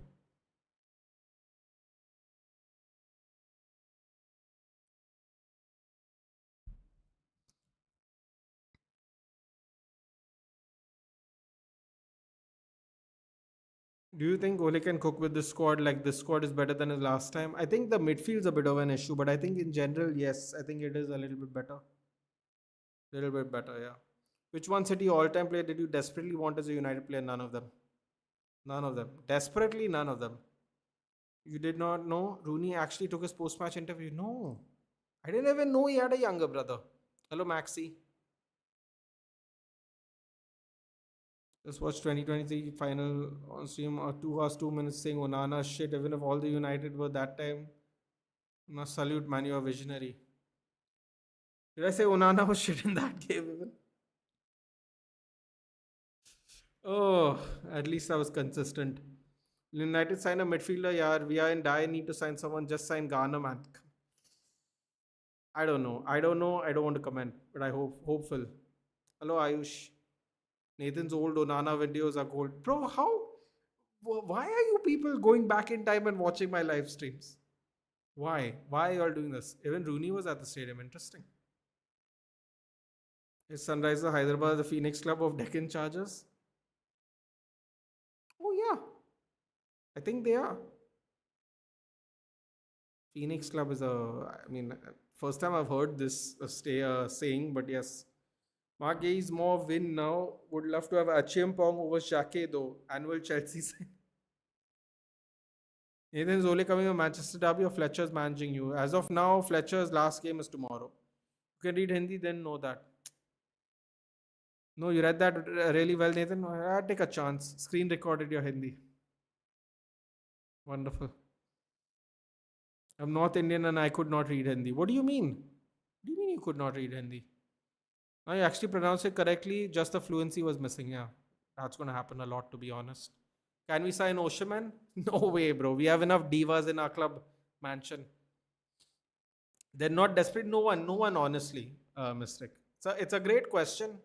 Do you think Ole can cook with this squad? Like this squad is better than his last time? I think the midfield's a bit of an issue, but I think in general, yes, I think it is a little bit better. Little bit better, yeah. Which one City all-time player did you desperately want as a United player? None of them. None of them. Desperately, none of them. You did not know Rooney actually took his post-match interview? No. I didn't even know he had a younger brother. Hello, Maxi. Just watched 2023 final on stream, 2 hours, 2 minutes saying Onana shit. Even if all the United were that time, must salute man, you are visionary. Did I say Onana was shit in that game even? Oh, at least I was consistent. United sign a midfielder, yeah. We are in dire need to sign someone. Just sign Garner, man. I don't know. I don't know. I don't want to comment, but I hope hopeful. Hello, Ayush. Nathan's old Onana videos are gold. Bro, how? Why are you people going back in time and watching my live streams? Why? Why are you all doing this? Even Rooney was at the stadium. Interesting. Is Sunrisers Hyderabad the Phoenix Club of Deccan Chargers? Oh, yeah. I think they are. Phoenix Club is first time I've heard this saying, but yes. Mark Gay is more win now. Would love to have Achiampong over Shake though. Annual Chelsea sign. Nathan Zole coming to Manchester Derby or Fletcher's managing you? As of now, Fletcher's last game is tomorrow. You can read Hindi, then know that. No, you read that really well, Nathan. Take a chance. Screen recorded your Hindi. Wonderful. I'm North Indian and I could not read Hindi. What do you mean? What do you mean you could not read Hindi? I actually pronounced it correctly, just the fluency was missing. Yeah, that's going to happen a lot, to be honest. Can we sign Oshaman? No way, bro. We have enough divas in our club mansion. They're not desperate. No one, honestly, Mystic. So it's a great question.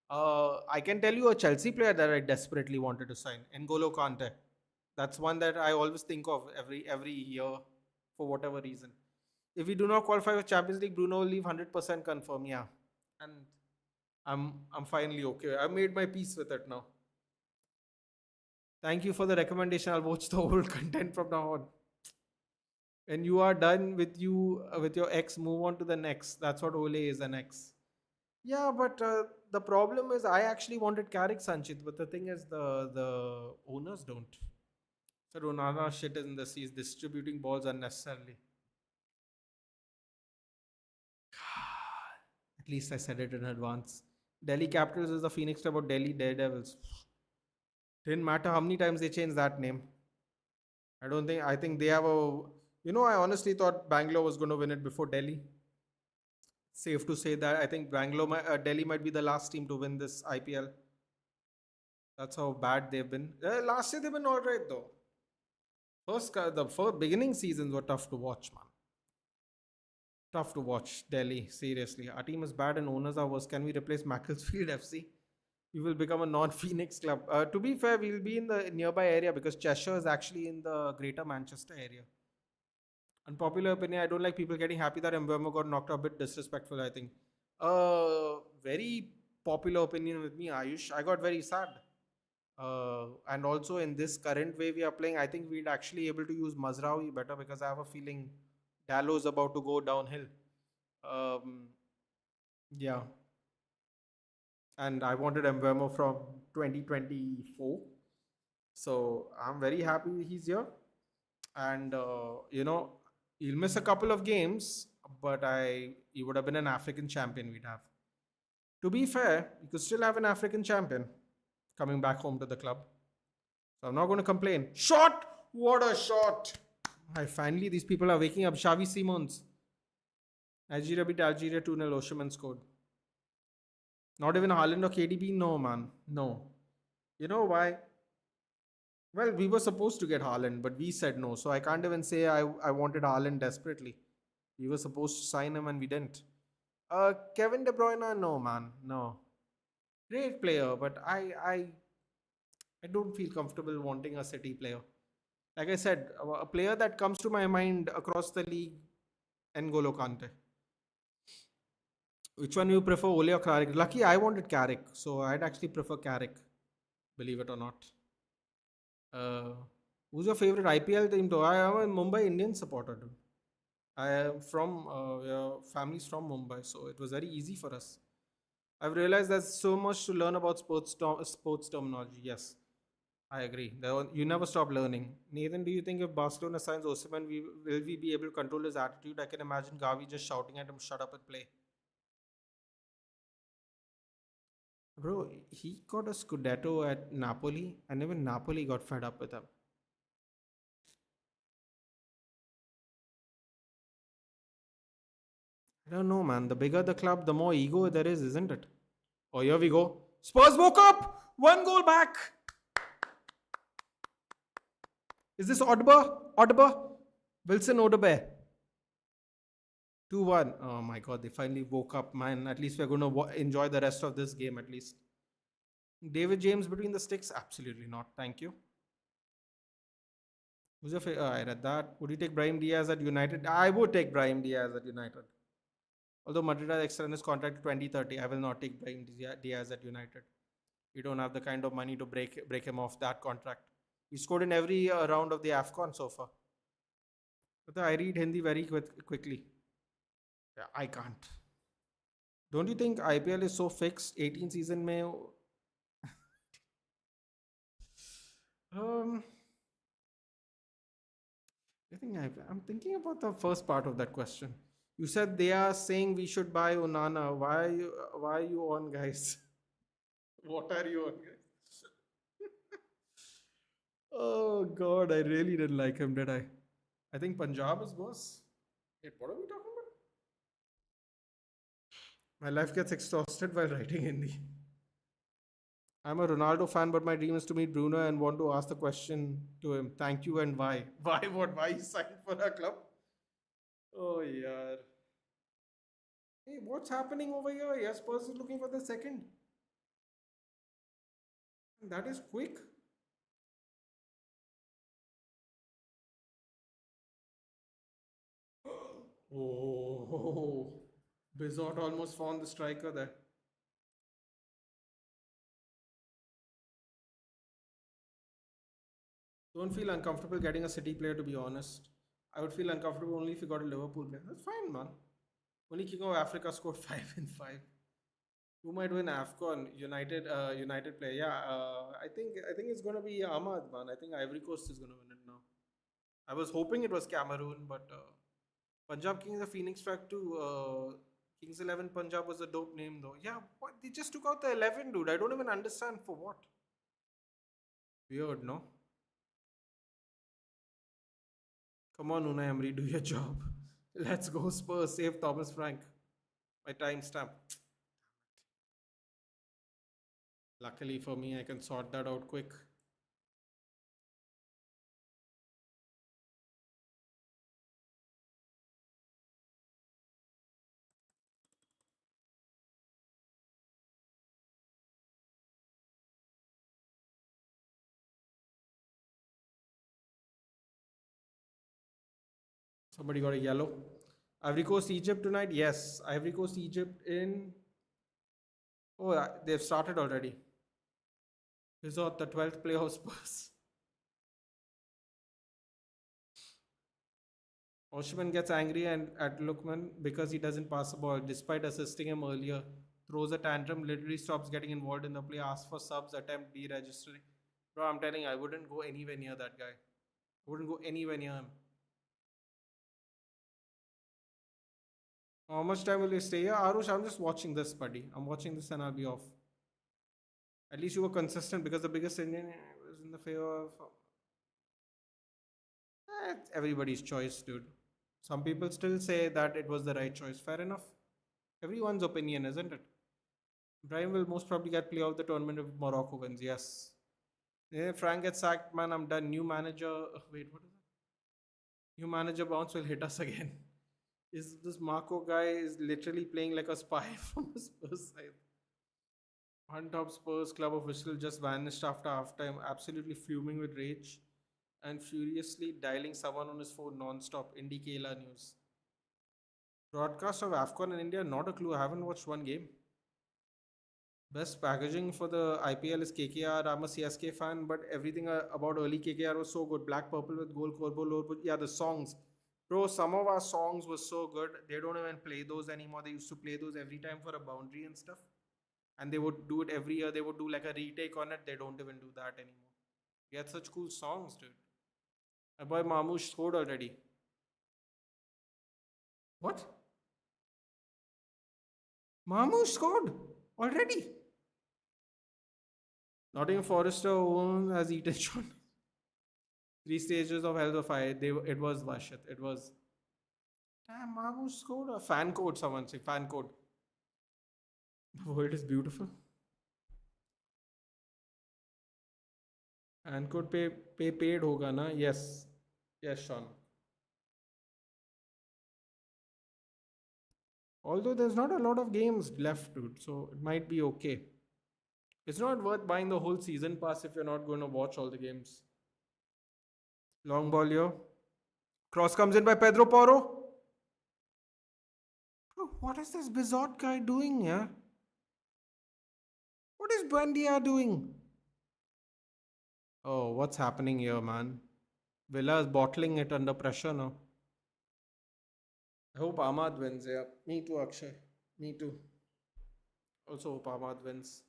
I can tell you a Chelsea player that I desperately wanted to sign, N'Golo Kante. That's one that I always think of every year for whatever reason. If we do not qualify for Champions League, Bruno will leave 100% confirm. Yeah, and I'm finally okay. I've made my peace with it now. Thank you for the recommendation. I'll watch the whole content from now on. And you are done with with your ex. Move on to the next. That's what Ole is, an ex. Yeah, but the problem is I actually wanted Carrick Sanchit, but the thing is the owners don't. So Ronaldo shit in the seas, distributing balls unnecessarily. At least I said it in advance. Delhi Capitals is the Phoenix Club of Delhi Daredevils. Didn't matter how many times they changed that name. I think they have a. I honestly thought Bangalore was going to win it before Delhi. Safe to say that I think Delhi might be the last team to win this IPL. That's how bad they've been. Last year they've been alright though. The first beginning seasons were tough to watch, man. Tough to watch. Delhi, seriously. Our team is bad and owners are worse. Can we replace Macclesfield FC? We will become a non-Phoenix club. To be fair, we'll be in the nearby area because Cheshire is actually in the greater Manchester area. Unpopular opinion, I don't like people getting happy that mbeumo got knocked out. A bit disrespectful, I think. Very popular opinion with me, Ayush. I got very sad. And also in this current way we are playing, I think we'd actually able to use Mazraoui better because I have a feeling Dallow's about to go downhill. Yeah. And I wanted mbeumo from 2024. So I'm very happy he's here. And, he'll miss a couple of games, but he would have been an African champion we'd have. To be fair, you could still have an African champion coming back home to the club. So I'm not going to complain. Shot! What a shot! Finally, these people are waking up. Xavi Simons. Nigeria beat Algeria 2-0. Oshaman scored. Not even Haaland or KDB? No, man. No. You know why? Well, we were supposed to get Haaland, but we said no. So I can't even say I wanted Haaland desperately. We were supposed to sign him and we didn't. Kevin De Bruyne? No, man. No. Great player, but I don't feel comfortable wanting a City player. Like I said, a player that comes to my mind across the league, N'Golo Kante. Which one you prefer, Ole or Carrick? Lucky I wanted Carrick, so I'd actually prefer Carrick, believe it or not. Who's your favorite IPL team? Though I am a Mumbai Indian supporter. Dude. I am from family's from Mumbai, so it was very easy for us. I've realized there's so much to learn about sports terminology. Yes, I agree. You never stop learning. Nathan, do you think if Barcelona signs Osimhen, will we be able to control his attitude? I can imagine Gavi just shouting at him, "Shut up and play." Bro, he got a Scudetto at Napoli, and even Napoli got fed up with him. I don't know, man. The bigger the club, the more ego there is, isn't it? Oh, here we go. Spurs woke up! One goal back! Is this Odber? Odber? Wilson Odebe. 2-1. Oh my god, they finally woke up, man. At least we're going to enjoy the rest of this game, at least. David James between the sticks? Absolutely not. Thank you. Who's your favorite? I read that. Would you take Brahim Diaz at United? I would take Brahim Diaz at United. Although Madrid has extended his contract to 2030, I will not take Brahim Diaz at United. We don't have the kind of money to break him off that contract. He scored in every round of the AFCON so far. But I read Hindi very quickly. Yeah, I can't. Don't you think IPL is so fixed? 18 season may. Um, I'm thinking about the first part of that question. You said they are saying we should buy Onana. Why are you on, guys? What are you on, guys? Oh God, I really didn't like him, did I? I think Punjab is worse. Wait, what are we talking about? My life gets exhausted while writing Hindi. I'm a Ronaldo fan, but my dream is to meet Bruno and want to ask the question to him. Thank you and why? Why what? Why he signed for a club? Oh yeah. Hey, what's happening over here? Yes, Spurs is looking for the second. That is quick. Oh, Bizot almost found the striker there. Don't feel uncomfortable getting a City player, to be honest. I would feel uncomfortable only if you got a Liverpool player. That's fine, man. Only King of Africa scored 5 in 5. Who might win AFCON? United player. Yeah, I think it's gonna be Ahmad, man. I think Ivory Coast is gonna win it now. I was hoping it was Cameroon, but Punjab Kings, the Phoenix fact too. Kings 11 Punjab was a dope name though. Yeah, what they just took out the 11, dude. I don't even understand for what. Weird, no? Come on, Unai Emery, do your job. Let's go Spurs. Save Thomas Frank. My timestamp. Luckily for me, I can sort that out quick. Somebody got a yellow. Ivory Coast Egypt tonight? Yes. Ivory Coast Egypt in. Oh, they've started already. Resort, the 12th playoff Spurs. Oshman gets angry and at Lookman because he doesn't pass the ball despite assisting him earlier. Throws a tantrum, literally stops getting involved in the play, asks for subs, attempt deregistering. Bro, I'm telling you, I wouldn't go anywhere near that guy. I wouldn't go anywhere near him. How much time will you stay here? Arush, I'm just watching this, buddy. I'm watching this and I'll be off. At least you were consistent because the biggest Indian was in the favor of. It's everybody's choice, dude. Some people still say that it was the right choice. Fair enough. Everyone's opinion, isn't it? Brahim will most probably get player of the tournament if Morocco wins. Yes. If Frank gets sacked, man, I'm done. New manager. Wait, what is it? New manager bounce will hit us again. Is this Marco guy is literally playing like a spy from the Spurs side? One top Spurs club official just vanished after halftime, absolutely fuming with rage and furiously dialing someone on his phone non-stop. Indie Kela news. Broadcast of AFCON in India, not a clue. I haven't watched one game. Best packaging for the IPL is KKR. I'm a CSK fan, but everything about early KKR was so good. Black, purple with gold, corbo, low. Yeah, the songs. Bro, some of our songs were so good. They don't even play those anymore. They used to play those every time for a boundary and stuff. And they would do it every year. They would do like a retake on it. They don't even do that anymore. We had such cool songs, dude. My boy Mamouche scored already. What? Mamouche scored already. Nottingham Forester has eaten Sean. Three stages of Hell of Fire. It was Vashat. It was. Damn, Mamouche scored a fan code. Someone say fan code. The world is beautiful. Fan code pay paid hoga na? Yes. Yes, Sean. Although there's not a lot of games left, dude, so it might be okay. It's not worth buying the whole season pass if you're not going to watch all the games. Long ball here. Cross comes in by Pedro Porro. Bro, what is this Bizot guy doing here? What is Buendia doing? Oh, what's happening here, man? Villa is bottling it under pressure now. I hope Ahmad wins. Yeah, me too, Akshay. Me too. Also hope Ahmad wins.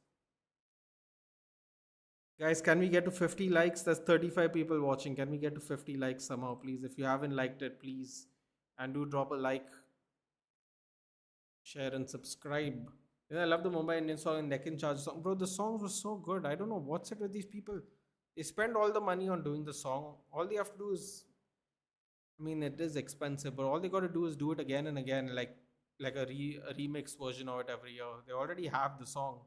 Guys, can we get to 50 likes? There's 35 people watching. Can we get to 50 likes somehow, please? If you haven't liked it, please. And do drop a like, share, and subscribe. Yeah, I love the Mumbai Indians song and Deccan Charge song. Bro, the songs were so good. I don't know what's it with these people. They spend all the money on doing the song. All they have to do is, I mean, it is expensive, but all they got to do is do it again and again, like a remix version of it every year. They already have the song.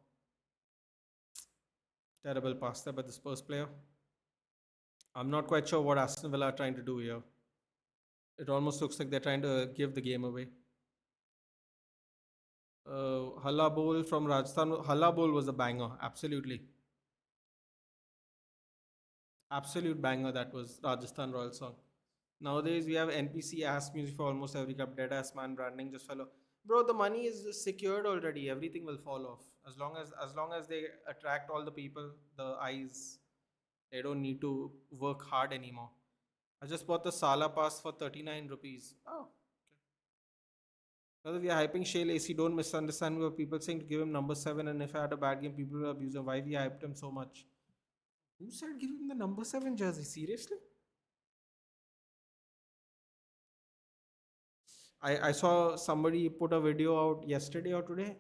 Terrible pass there by the Spurs player. I'm not quite sure what Aston Villa are trying to do here. It almost looks like they're trying to give the game away. Halla Bowl from Rajasthan. Halla Bowl was a banger. Absolutely. Absolute banger. That was Rajasthan Royal song. Nowadays, we have NPC ass music for almost every cup. Dead ass man branding just follow. Bro, the money is secured already. Everything will fall off. As long as they attract all the people, the eyes, they don't need to work hard anymore. I just bought the Sala pass for 39 rupees. Oh, brother, we are hyping Shale AC. Don't misunderstand me. Were people saying to give him number 7, and if I had a bad game, people will abuse him. Why we hyped him so much? Who said give him the number 7 jersey? Seriously? I saw somebody put a video out yesterday or today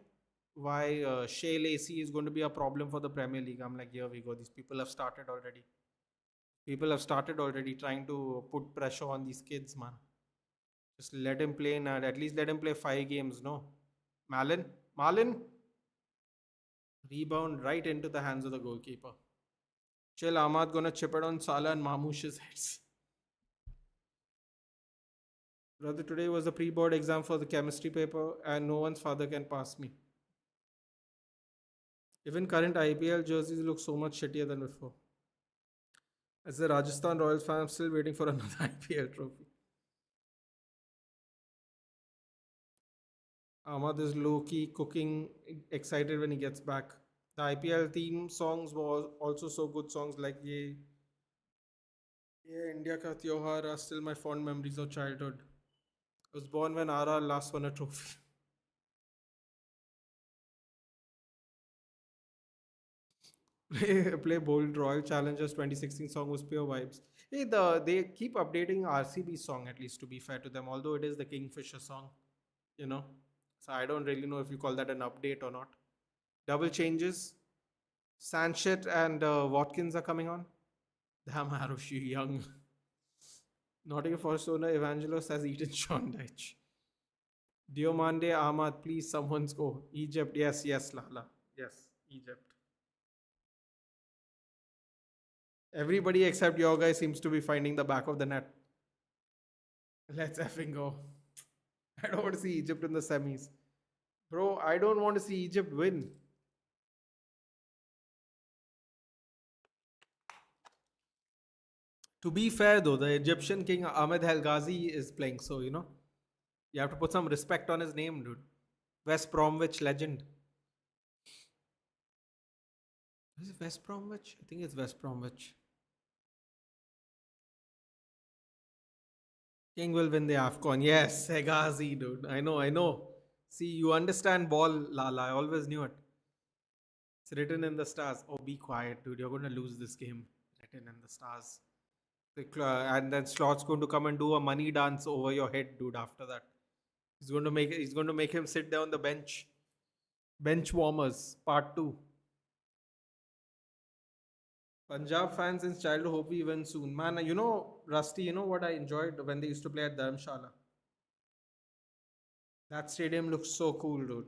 why Shale AC is going to be a problem for the Premier League. I'm like, here we go. These people have started already. People have started already trying to put pressure on these kids, man. Just let him play and at least let him play 5 games, no? Malin, rebound right into the hands of the goalkeeper. Chill, Ahmad gonna chip it on Salah and Mamouche's heads. Brother, today was the pre-board exam for the chemistry paper and no one's father can pass me. Even current IPL jerseys look so much shittier than before. As a Rajasthan Royals fan, I'm still waiting for another IPL trophy. Ahmad is low-key cooking, excited when he gets back. The IPL theme songs were also so good. Songs like Ye India Ka Tyohar are still my fond memories of childhood. I was born when RR last won a trophy. Play Bold Royal Challengers 2016 song was pure vibes. Hey, they keep updating RCB song at least to be fair to them, although it is the Kingfisher song, you know. So I don't really know if you call that an update or not. Double changes. Sanchez and Watkins are coming on. Damn, Harushi Young. Nottingham Forest owner Evangelos has eaten Sean Dyche. Diomande Ahmad, please, someone's go. Egypt, yes, Lala. Yes, Egypt. Everybody except your guy seems to be finding the back of the net. Let's effing go. I don't want to see Egypt in the semis. Bro, I don't want to see Egypt win. To be fair though, the Egyptian king Ahmed El Ghazi is playing, so you know, you have to put some respect on his name, dude. West Bromwich legend. Is it West Bromwich? I think it's West Bromwich. King will win the AFCON. Yes, Hegazi, dude. I know. See, you understand ball, Lala. I always knew it. It's written in the stars. Oh, be quiet, dude. You're going to lose this game. Written in the stars. And then Slot's going to come and do a money dance over your head, dude. After that, he's going to make him sit there on the bench. Bench warmers, part two. Punjab fans since childhood hope we win soon. Man, Rusty, you know what I enjoyed when they used to play at Dharamshala? That stadium looks so cool, dude.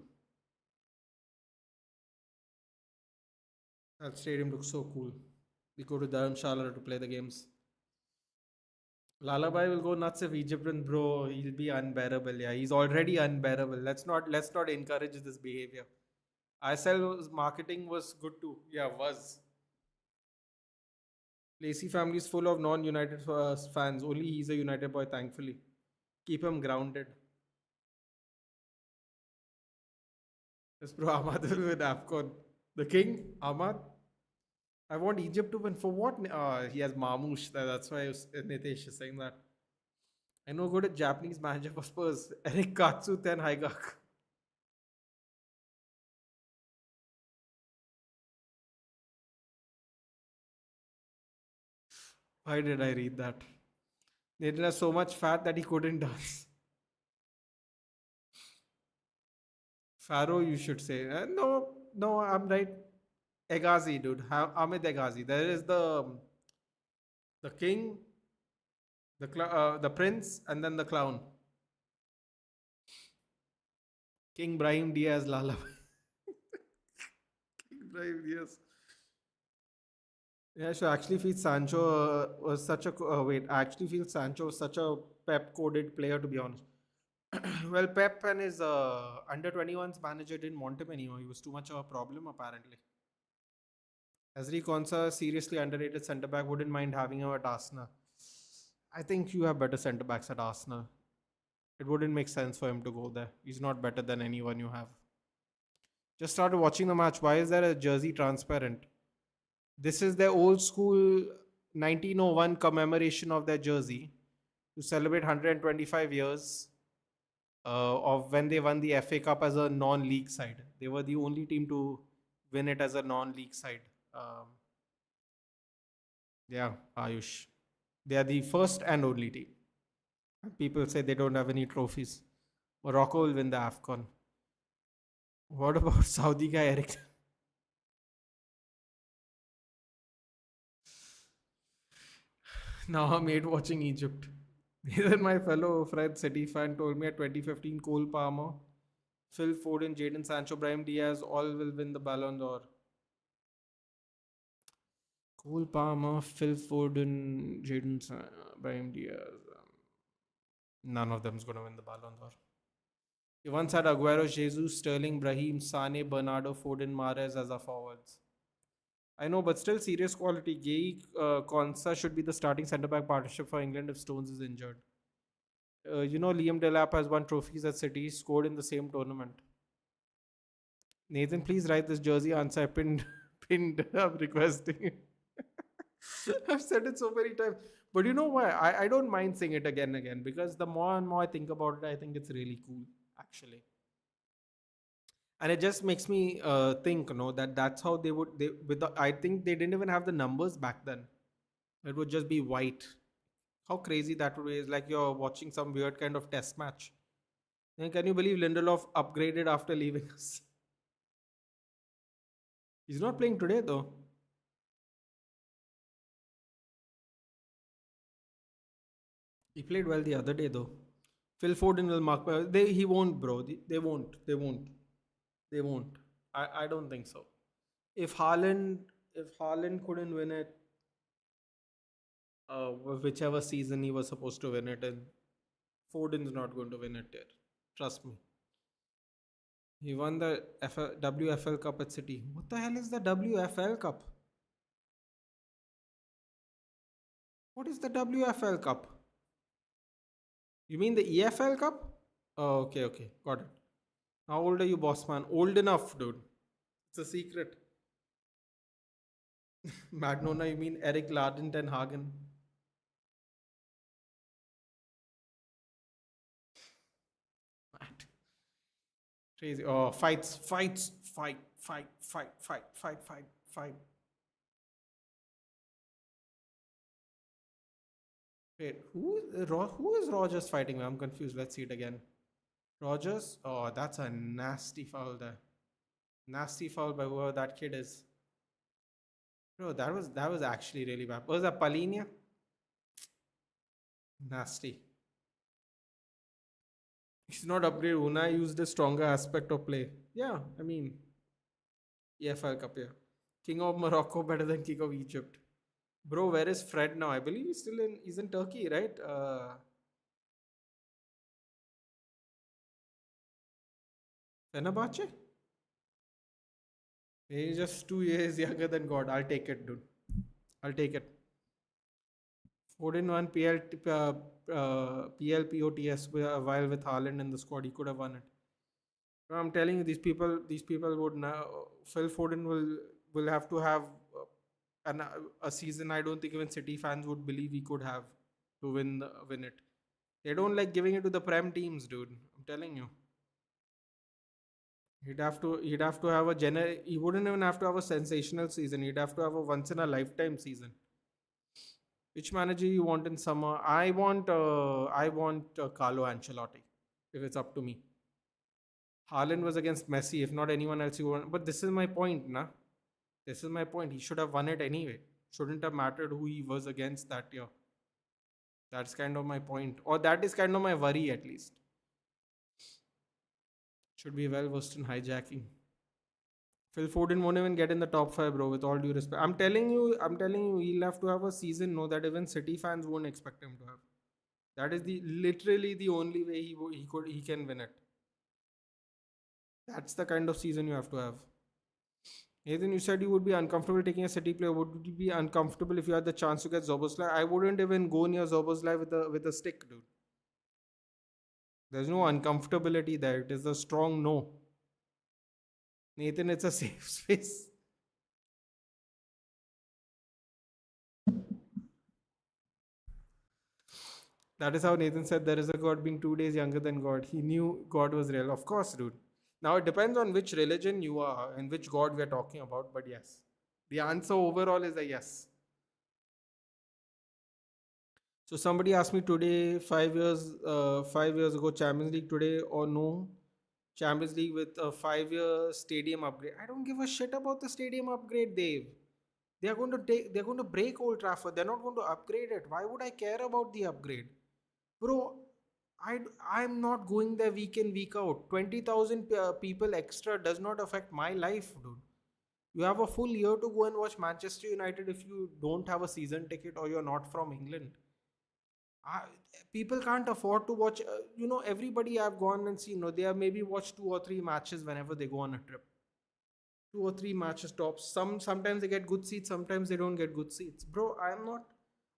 That stadium looks so cool. We go to Dharamshala to play the games. Lalabai will go nuts if Egypt win, bro. He'll be unbearable. Yeah, he's already unbearable. Let's not encourage this behavior. ISL's marketing was good too. Yeah, was. Lacey family is full of non-United fans. Only he's a United boy, thankfully. Keep him grounded. Yes, bro. Ahmad will win AFCON. The king, Ahmad. I want Egypt to win. For what? He has Mamouche. That's why Nitesh is saying that. I know good at Japanese manager for Spurs. Eric Katsu Ten Haigak. Why did I read that? Nathan has so much fat that he couldn't dance. Pharaoh, you should say. No, no, I'm right. Egazi, dude. Ahmed Egazi. There is the king, the prince, and then the clown. King Brahim Diaz Lala. King Brahim Diaz. Yeah, so I actually feel Sancho was such a wait. I actually feel Sancho was such a Pep coded player, to be honest. Well, Pep and his under 21s manager didn't want him anymore. He was too much of a problem, apparently. Ezri Konsa, seriously underrated centre back, wouldn't mind having him at Arsenal. I think you have better centre backs at Arsenal. It wouldn't make sense for him to go there. He's not better than anyone you have. Just started watching the match. Why is there a jersey transparent? This is their old school 1901 commemoration of their jersey to celebrate 125 years of when they won the FA Cup as a non-league side. They were the only team to win it as a non-league side. Um, yeah, Ayush. They are the first and only team. People say they don't have any trophies. Morocco will win the AFCON. What about Saudi guy Eric? Now I'm made watching Egypt. Even my fellow Fred City fan told me at 2015 Cole Palmer, Phil Foden, Jadon Sancho, Brahim Diaz all will win the Balon d'Or. Cole Palmer, Phil Foden, Brahim Diaz. None of them is going to win the Balon d'Or. He once had Aguero, Jesus, Sterling, Brahim, Sane, Bernardo, Foden, Mahrez as our forwards. I know, but still serious quality. Gay Konsa should be the starting centre back partnership for England if Stones is injured. Liam Delap has won trophies at City, scored in the same tournament. Nathan, please write this jersey answer. I pinned up requesting it. I've said it so many times. But you know why? I don't mind saying it again and again because the more and more I think about it, I think it's really cool, actually. And it just makes me think, that that's how I think they didn't even have the numbers back then. It would just be white. How crazy that would be. It's like you're watching some weird kind of test match. And can you believe Lindelof upgraded after leaving us? He's not playing today though. He played well the other day though. Phil Foden will mark. He won't, bro. They won't. They won't. They won't. I don't think so. If Haaland couldn't win it, whichever season he was supposed to win it in, Foden's not going to win it there. Trust me. He won the WFL Cup at City. What the hell is the WFL Cup? What is the WFL Cup? You mean the EFL Cup? Oh, okay, okay. Got it. How old are you, boss man? Old enough, dude. It's a secret. Magnona, you mean Eric Lardent and Hagen? Crazy. Oh, fights. fight, fight, fight, fight, fight, fight. Wait, who is Rogers fighting with? I'm confused. Let's see it again. Rogers? Oh, that's a nasty foul there. Nasty foul by whoever that kid is. Bro, that was actually really bad. Was that Palinia? Nasty. He's not upgraded. Unai used a stronger aspect of play. Yeah, I mean, EFL Cup, yeah. King of Morocco better than King of Egypt. Bro, where is Fred now? I believe he's in Turkey, right? Fenerbahce? He's just 2 years younger than God. I'll take it, dude. I'll take it. 4-1 PLPOTS while with Haaland in the squad. He could have won it. I'm telling you, these people would now. Phil Foden will have to have a season. I don't think even City fans would believe he could have to win it. They don't like giving it to the Prem teams, dude. I'm telling you. He'd have to have he wouldn't even have to have a sensational season. He'd have to have a once in a lifetime season. Which manager you want in summer? I want Carlo Ancelotti. If it's up to me, Haaland was against Messi. If not anyone else, you want. But this is my point, na. This is my point. He should have won it anyway. Shouldn't have mattered who he was against that year. That's kind of my point, or that is kind of my worry at least. Should be well versed in hijacking. Phil Foden won't even get in the top five, bro. With all due respect, I'm telling you, he'll have to have a season. No, that even City fans won't expect him to have. That is the literally the only way he can win it. That's the kind of season you have to have. Nathan, you said you would be uncomfortable taking a City player. Would you be uncomfortable if you had the chance to get Zoboslai? I wouldn't even go near Zoboslai with a stick, dude. There's no uncomfortability there. It is a strong no. Nathan, it's a safe space. That is how Nathan said there is a God being 2 days younger than God. He knew God was real. Of course, dude. Now it depends on which religion you are and which God we are talking about, but yes. The answer overall is a yes. So somebody asked me today, 5 years ago, Champions League today or no? Champions League with a 5-year stadium upgrade. I don't give a shit about the stadium upgrade, Dave. They're going to break Old Trafford. They're not going to upgrade it. Why would I care about the upgrade? Bro, I'm not going there week in, week out. 20,000 people extra does not affect my life, dude. You have a full year to go and watch Manchester United if you don't have a season ticket or you're not from England. I, People can't afford to watch. Everybody I've gone and seen, they have maybe watched 2 or 3 matches whenever they go on a trip. 2 or 3 matches tops. Sometimes they get good seats, sometimes they don't get good seats. Bro, I'm not.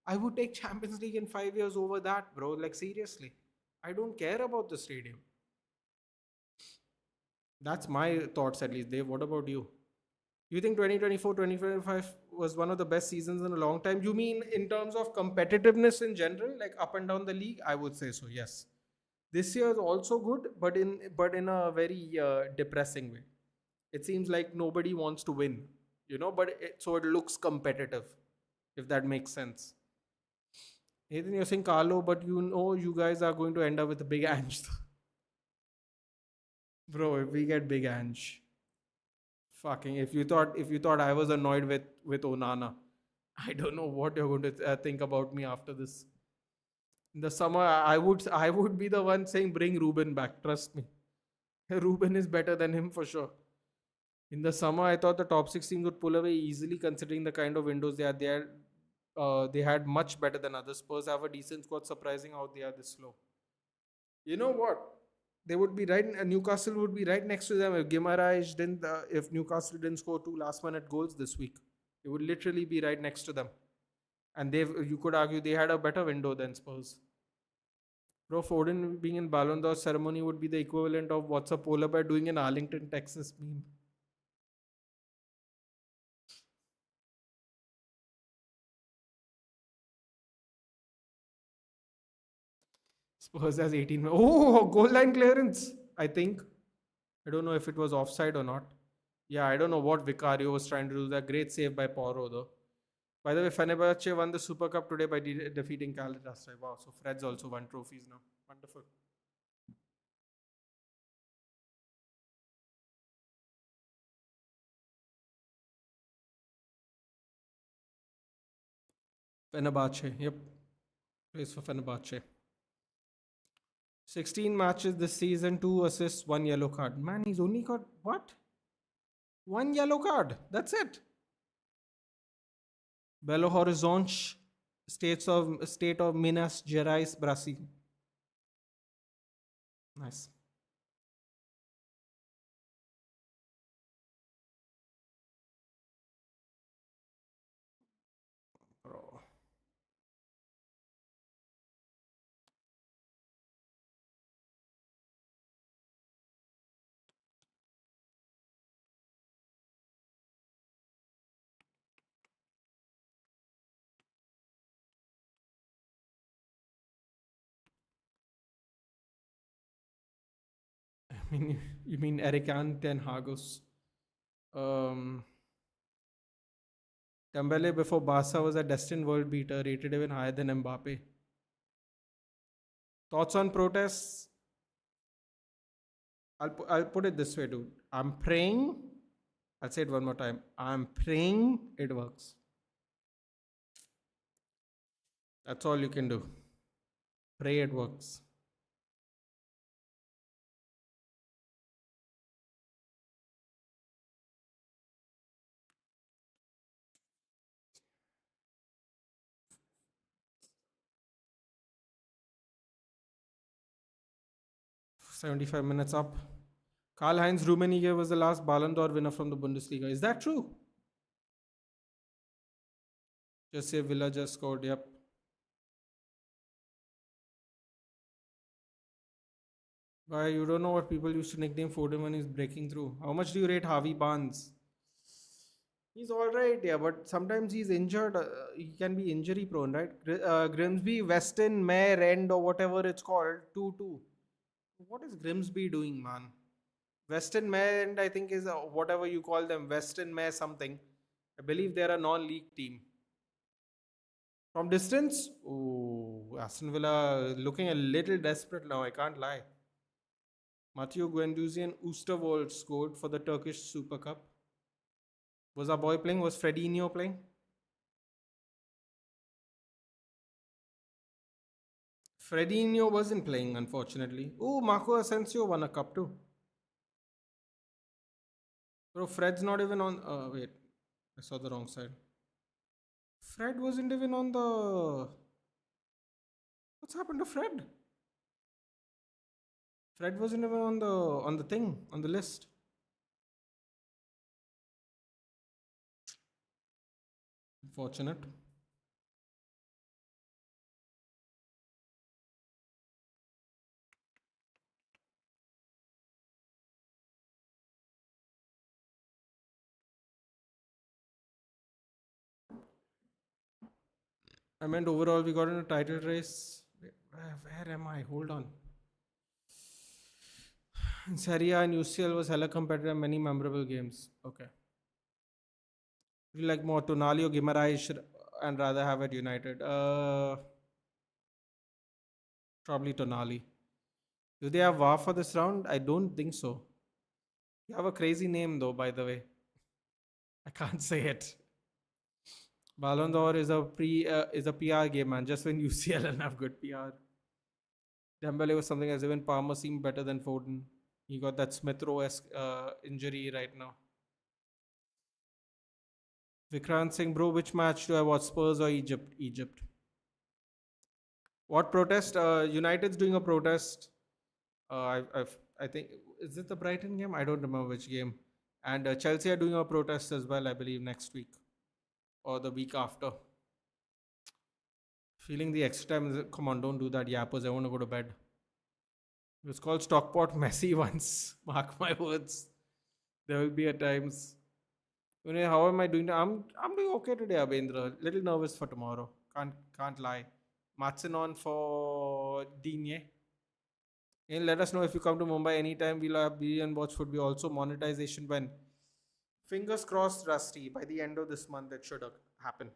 I would take Champions League in 5 years over that, bro. Like seriously, I don't care about the stadium. That's my thoughts at least. Dave, what about you? You think 2024, 2025 was one of the best seasons in a long time? You mean in terms of competitiveness in general, like up and down the league? I would say so, yes. This year is also good, but in a very depressing way. It seems like nobody wants to win, so it looks competitive, if that makes sense. Nathan, you're saying Carlo, but you guys are going to end up with a big Ange. Bro, if we get big Ange, fucking, if you thought I was annoyed with Onana, I don't know what you're going to think about me after this. In the summer, I would be the one saying bring Ruben back. Trust me, Ruben is better than him for sure. In the summer, I thought the top 16 would pull away easily, considering the kind of windows they had. They had much better than others. Spurs have a decent squad. Surprising how they are this slow. You know what? They would be right. Newcastle would be right next to them if Guimaraes didn't. If Newcastle didn't score 2 last-minute goals this week, it would literally be right next to them. And you could argue they had a better window than Spurs. Bro, Foden being in Balon d'Or ceremony would be the equivalent of what's a polar bear doing in Arlington, Texas meme. Spurs has 18. Oh, goal line clearance. I think. I don't know if it was offside or not. Yeah, I don't know what Vicario was trying to do. That great save by Porro, though. By the way, Fenerbahce won the Super Cup today by defeating Galatasaray. Wow, so Fred's also won trophies now. Wonderful. Fenerbahce, yep. Plays for Fenerbahce. 16 matches this season, 2 assists, 1 yellow card. Man, he's only got what? 1 yellow card. That's it. Belo Horizonte, state of Minas Gerais, Brazil. Nice. Bro. You mean Erican Ten Hagos? Um, Dembele before Barca was a destined world beater, rated even higher than Mbappe. Thoughts on protests? I'll put it this way, dude. I'm praying. I'll say it one more time. I'm praying it works. That's all you can do. Pray it works. 75 minutes up. Karl-Heinz Rummenigge was the last Balon d'Or winner from the Bundesliga. Is that true? Just say Villa just scored. Yep. Why you don't know what people used to nickname Foden when he's breaking through? How much do you rate Harvey Barnes? He's all right, yeah, but sometimes he's injured. He can be injury prone, right? Grimsby, Weston, Mare, End, or whatever it's called, 2-2. What is Grimsby doing, man? Weston Mare, and I think is whatever you call them, Weston Mare something. I believe they're a non-league team. From distance, oh, Aston Villa looking a little desperate now. I can't lie. Matthew Guendouzi and Oosterwolde scored for the Turkish Super Cup. Was our boy playing? Was Fredinho playing? Fredinho wasn't playing, unfortunately. Oh, Marco Asensio won a cup too. Bro, Fred's not even on. Wait, I saw the wrong side. Fred wasn't even on the. What's happened to Fred? Fred wasn't even on the thing on the list. Unfortunate. I meant overall we got in a title race. Where am I? Hold on. In Serie A and UCL was hella competitive, many memorable games. Okay. You like more Tonali or Guimaraes and rather have at United? Probably Tonali. Do they have VAR for this round? I don't think so. You have a crazy name though, by the way. I can't say it. Balon d'Or is a PR game, man. Just when UCL and have good PR. Dembele was something as even Palmer seemed better than Foden. He got that Smith Rowe-esque injury right now. Vikrant Singh, bro, which match do I watch? Spurs or Egypt? Egypt. What protest? United's doing a protest. I think is it the Brighton game? I don't remember which game. And Chelsea are doing a protest as well, I believe, next week or the week after. Feeling the extra time. Come on, don't do that, yappers. I want to go to bed. It was called Stockport Messi once. Mark my words. There will be a times. You know, how am I doing? I'm doing okay today, Abendra. Little nervous for tomorrow. Can't lie. Matson on for Digne. And let us know if you come to Mumbai anytime. We'll have Be and Watch Food be also monetization when Fingers crossed, Rusty. By the end of this month, it should happen.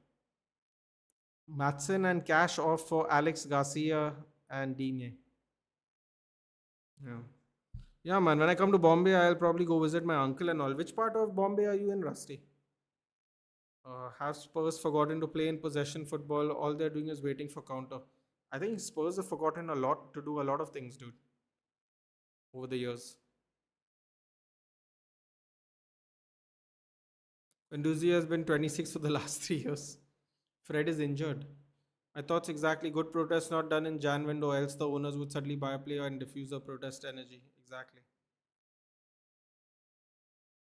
Matson and cash off for Alex Garcia and Digne. Yeah. Yeah, man. When I come to Bombay, I'll probably go visit my uncle and all. Which part of Bombay are you in, Rusty? Have Spurs forgotten to play in possession football? All they're doing is waiting for counter. I think Spurs have forgotten a lot to do a lot of things, dude, over the years. Venduzi has been 26 for the last 3 years. Fred is injured. My thoughts exactly. Good protest not done in Jan window, else the owners would suddenly buy a player and diffuse the protest energy. Exactly.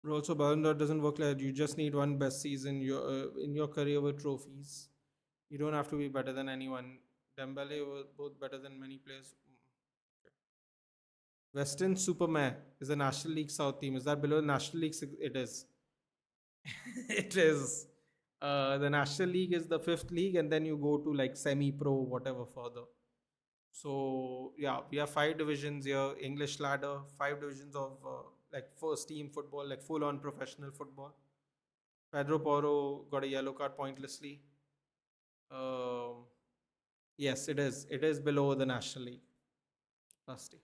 But also, Balon d'Or doesn't work like that. You just need one best season in your career with trophies. You don't have to be better than anyone. Dembele was both better than many players. Western Superman is a National League South team. Is that below the National League? It is. It is. The National League is the fifth league, and then you go to like semi-pro, whatever further. So yeah, we have 5 divisions here. English ladder, 5 divisions of like first team football, like full-on professional football. Pedro Porro got a yellow card pointlessly. Um, yes, it is. It is below the National League. Rusty.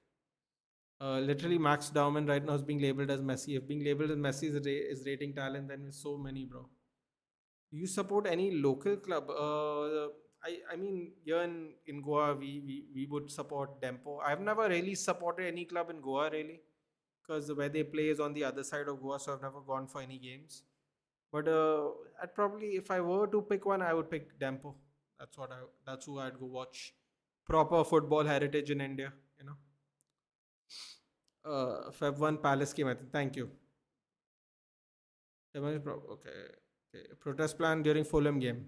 Literally, Max Dowman right now is being labeled as Messi. If being labeled as Messi is rating talent, then there's so many, bro. Do you support any local club? I mean, here in Goa, we would support Dempo. I've never really supported any club in Goa, really, because where they play is on the other side of Goa, so I've never gone for any games. But I'd probably, if I were to pick one, I would pick Dempo. That's who I'd go watch. Proper football heritage in India, you know. Feb 1 Palace game, I think. Thank you. Okay. Okay. Protest plan during Fulham game.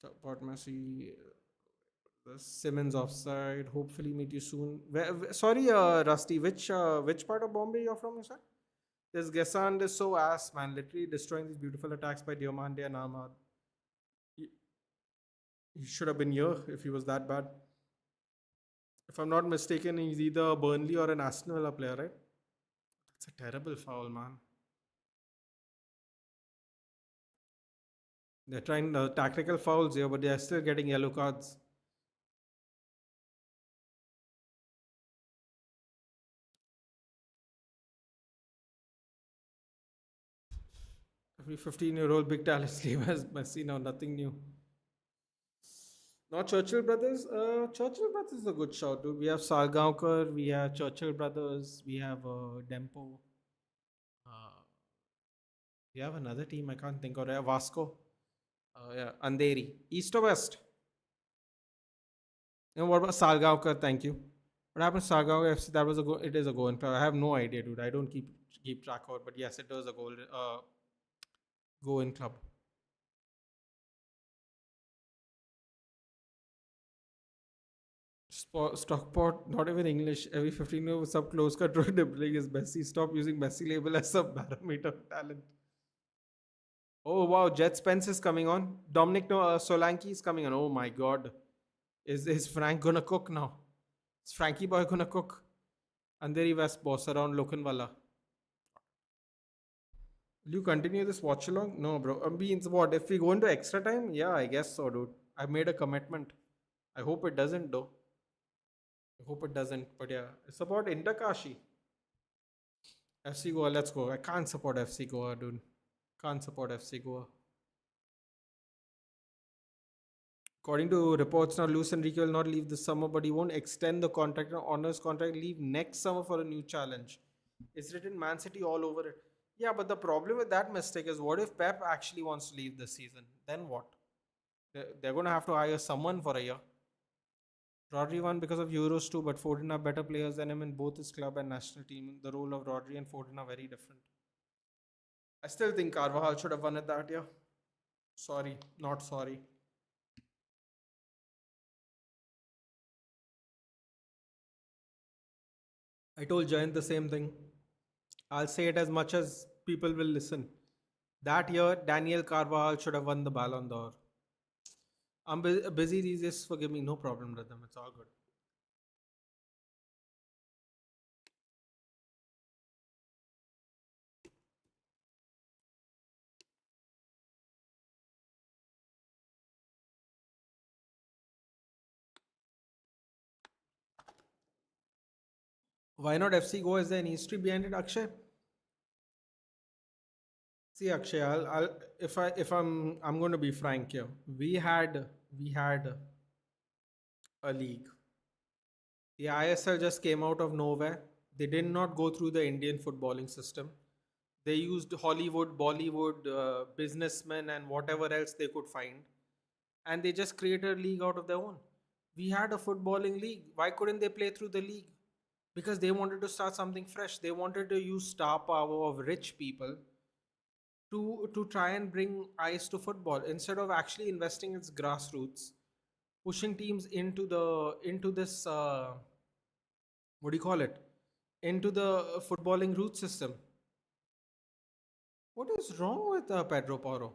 Support Messi. The Simmons offside. Hopefully meet you soon. Sorry, Rusty. Which part of Bombay you're from, you said? This Gesand is so ass, man. Literally destroying these beautiful attacks by Diomande and Ahmad. He should have been here if he was that bad. If I'm not mistaken, he's either a Burnley or an Aston Villa player, right? That's a terrible foul, man. They're trying tactical fouls here, but they're still getting yellow cards. Every 15-year-old big talent slave has Messi now, nothing new. Not Churchill Brothers. Churchill Brothers is a good shout, dude. We have Salgaonkar, we have Churchill Brothers, we have Dempo. Uh, we have another team I can't think of. Vasco. Yeah, Andheri. East or West? And what about Salgaonkar? Thank you. What happened to Salgaonkar FC? That was a go. It is a goal. I have no idea, dude. I don't keep track of it, but yes, it was a goal. Go in club. Stockport, not even English. Every 15 years, sub close cut dribbling is Messi. Stop using Messi label as a barometer of talent. Oh wow, Jet Spence is coming on. Dominic Solanke is coming on. Oh my god. Is Frank gonna cook now? Is Frankie boy gonna cook? Andheri West boss around Lokanwala. Will you continue this watch along? No, bro. Means what? If we go into extra time? Yeah, I guess so, dude. I've made a commitment. I hope it doesn't, though. I hope it doesn't. But yeah, it's about Indakashi. FC Goa, let's go. I can't support FC Goa, dude. Can't support FC Goa. According to reports now, Luis Enrique will not leave this summer, but he won't extend the contract or honors contract, leave next summer for a new challenge. It's written Man City all over it. Yeah, but the problem with that mistake is what if Pep actually wants to leave this season? Then what? They're going to have to hire someone for a year. Rodri won because of Euros too, but Foden are better players than him in both his club and national team. The role of Rodri and Foden are very different. I still think Carvajal should have won it that year. Sorry, not sorry. I told Giant the same thing. I'll say it as much as people will listen. That year, Daniel Carvajal should have won the Balon d'Or. I'm busy these days. Forgive me. No problem, Rhythm. It's all good. Why not FC go? Is there any history behind it, Akshay? See, Akshay, if I'm going to be frank here. We had a league. The ISL just came out of nowhere. They did not go through the Indian footballing system. They used Hollywood, Bollywood, businessmen, and whatever else they could find, and they just created a league out of their own. We had a footballing league. Why couldn't they play through the league? Because they wanted to start something fresh. They wanted to use star power of rich people to try and bring eyes to football instead of actually investing its grassroots, pushing teams into this what do you call it, into the footballing root system. What is wrong with Pedro Porro?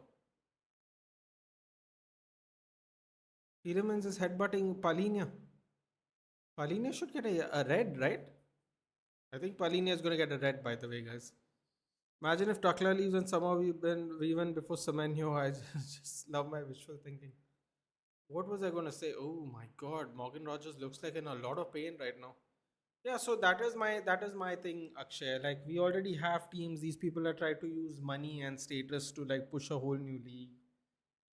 Tielemans is headbutting Palinia. Palinia should get a red, right? I think Palinia is going to get a red, by the way, guys. Imagine if Takla leaves and somehow we've been even before Semenyo. I just love my visual thinking. What was I going to say? Oh my God, Morgan Rogers looks like in a lot of pain right now. Yeah, so that is my thing, Akshay. Like we already have teams. These people are trying to use money and status to like push a whole new league.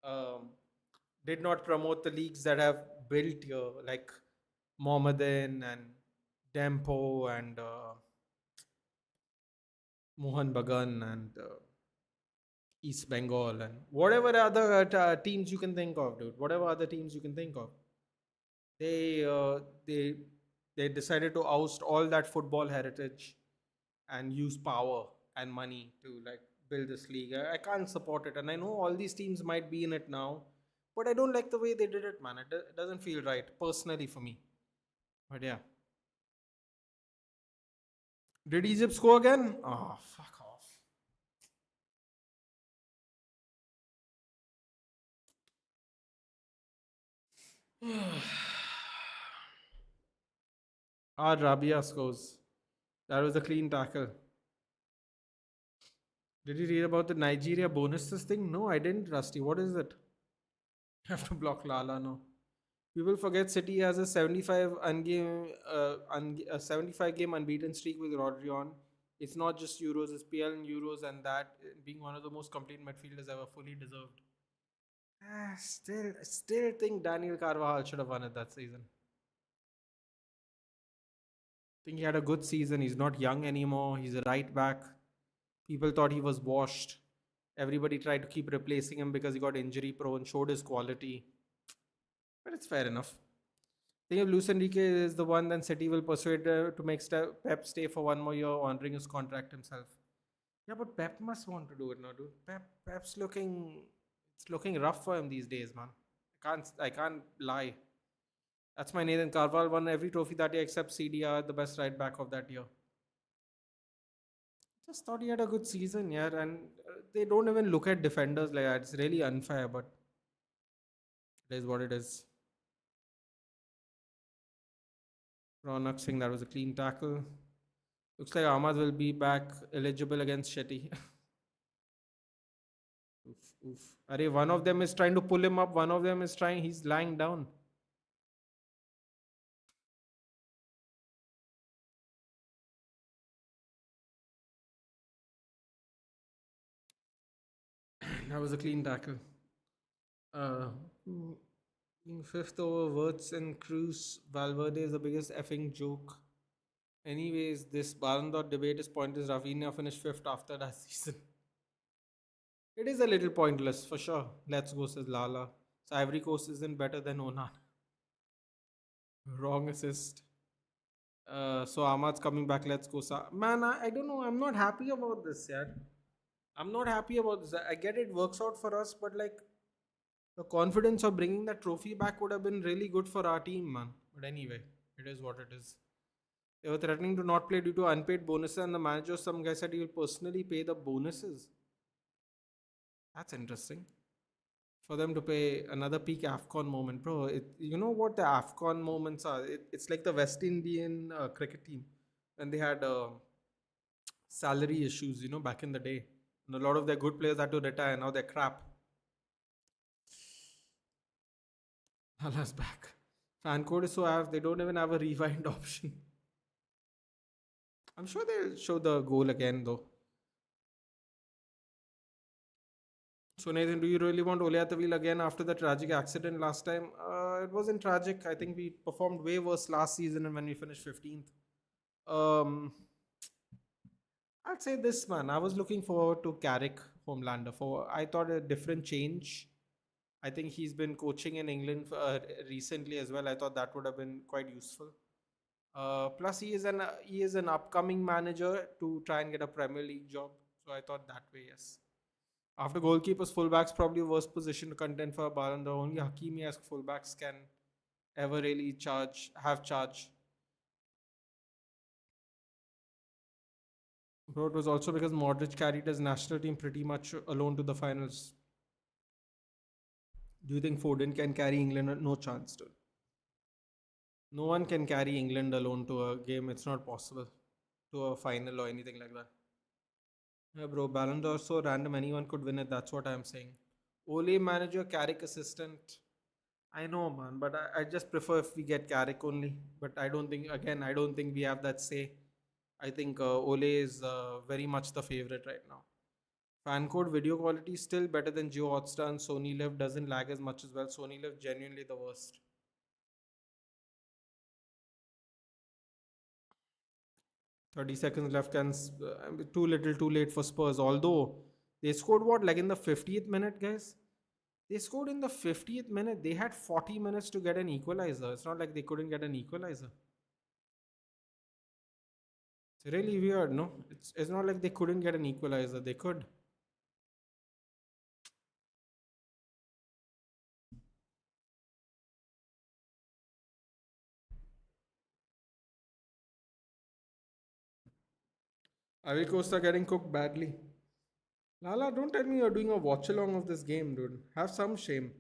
Um, did not promote the leagues that have built here, like Mohammedan and Dempo and Mohan Bagan and East Bengal and whatever other teams you can think of, dude. Whatever other teams you can think of, they uh, they they decided to oust all that football heritage and use power and money to like build this league. I can't support it, and I know all these teams might be in it now, but I don't like the way they did it, man. It doesn't feel right personally for me. But yeah, did Egypt score again? Oh, fuck off. Rabia scores. That was a clean tackle. Did you read about the Nigeria bonuses thing? No, I didn't, Rusty. What is it? You have to block Lala now. People forget City has a 75 game unbeaten streak with Rodri on. It's not just Euros, it's PL and Euros, and that being one of the most complete midfielders ever fully deserved. Still think Daniel Carvajal should have won it that season. Think he had a good season. He's not young anymore. He's a right back. People thought he was washed. Everybody tried to keep replacing him because he got injury prone, showed his quality. But it's fair enough. Think if Luis Enrique is the one, then City will persuade to make Pep stay for one more year, honoring his contract himself. Yeah, but Pep must want to do it now, dude. Pep's looking, it's looking rough for him these days, man. I can't lie. That's my Nathan Carval won every trophy that year except CDR, the best right back of that year. Just thought he had a good season, yeah, and they don't even look at defenders like that. It's really unfair, but it is what it is. Ronak Singh, that was a clean tackle. Looks like Ahmad will be back eligible against Shetty. Oof, oof. Arey, one of them is trying to pull him up, one of them is trying, he's lying down. That was a clean tackle. Uh, mm, Fifth over, Wirtz and Cruz. Valverde is the biggest effing joke. Anyways, this Balon d'Or debate is pointless. Rafinha finished fifth after that season. It is a little pointless for sure. Let's go, says Lala. So Ivory Coast isn't better than Onan. Wrong assist. So Ahmad's coming back. Let's go. Man, I don't know. I'm not happy about this, yeah. I'm not happy about this. I get it works out for us, but like the confidence of bringing that trophy back would have been really good for our team, man. But anyway, it is what it is. They were threatening to not play due to unpaid bonuses, and the manager, some guy said he will personally pay the bonuses. That's interesting. For them to pay another peak AFCON moment, bro. You know what the AFCON moments are? It's like the West Indian cricket team when they had salary issues, back in the day. And a lot of their good players had to retire. Now they're crap. Allah's back. Fan code is so average, they don't even have a rewind option. I'm sure they'll show the goal again though. So Nathan, do you really want Ole at the wheel again after the tragic accident last time? It wasn't tragic. I think we performed way worse last season and when we finished 15th. Um, I'd say this man. I was looking forward to Carrick Homelander for. I thought a different change. I think he's been coaching in England recently as well. I thought that would have been quite useful. Plus, he is an upcoming manager to try and get a Premier League job. So I thought that way, yes. After goalkeepers, fullbacks probably worst position to contend for a Balon. The only Hakimi-esque fullbacks can ever really have charge. Bro, it was also because Modric carried his national team pretty much alone to the finals. Do you think Foden can carry England? No chance, dude. No one can carry England alone to a game. It's not possible. To a final or anything like that. Yeah, bro, Ballon d'Or so random. Anyone could win it. That's what I'm saying. Ole manager, Carrick assistant. I know, man, but I just prefer if we get Carrick only. But I don't think we have that say. I think Ole is very much the favorite right now. Fan code video quality is still better than Geo Hotstar and Sony Live doesn't lag as much as well. Sony Live genuinely the worst. 30 seconds left and too little too late for Spurs. Although they scored what, like in the 50th minute, guys? They scored in the 50th minute. They had 40 minutes to get an equalizer. It's not like they couldn't get an equalizer. It's really weird, no? It's not like they couldn't get an equalizer. They could. Avil Costa getting cooked badly. Lala, don't tell me you're doing a watch along of this game, dude. Have some shame.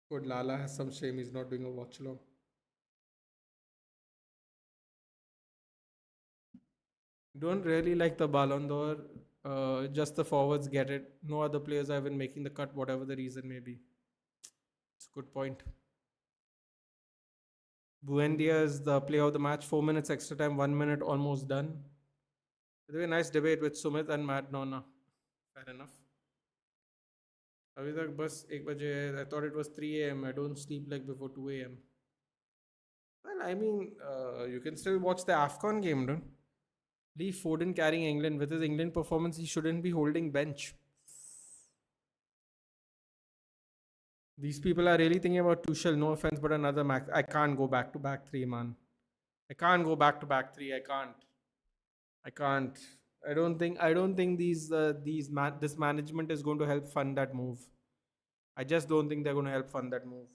Good, Lala has some shame. He's not doing a watch along. Don't really like the Balon d'Or. Just the forwards get it. No other players have been making the cut, whatever the reason may be. It's a good point. Buendia is the player of the match. 4 minutes extra time, 1 minute almost done. By the way, nice debate with Sumit and Matt Nonna. Fair enough. अभी तक बस 1 बजे है. I thought it was 3 a.m. I don't sleep like before 2 a.m. Well, I mean, you can still watch the AFCON game, don't? Leave Foden carrying England. With his England performance, he shouldn't be holding bench. These people are really thinking about Tuchel. No offense, but another max. I can't go back to back three, man. I can't go back to back three. I can't. I can't. I don't think this management is going to help fund that move. I just don't think they're going to help fund that move.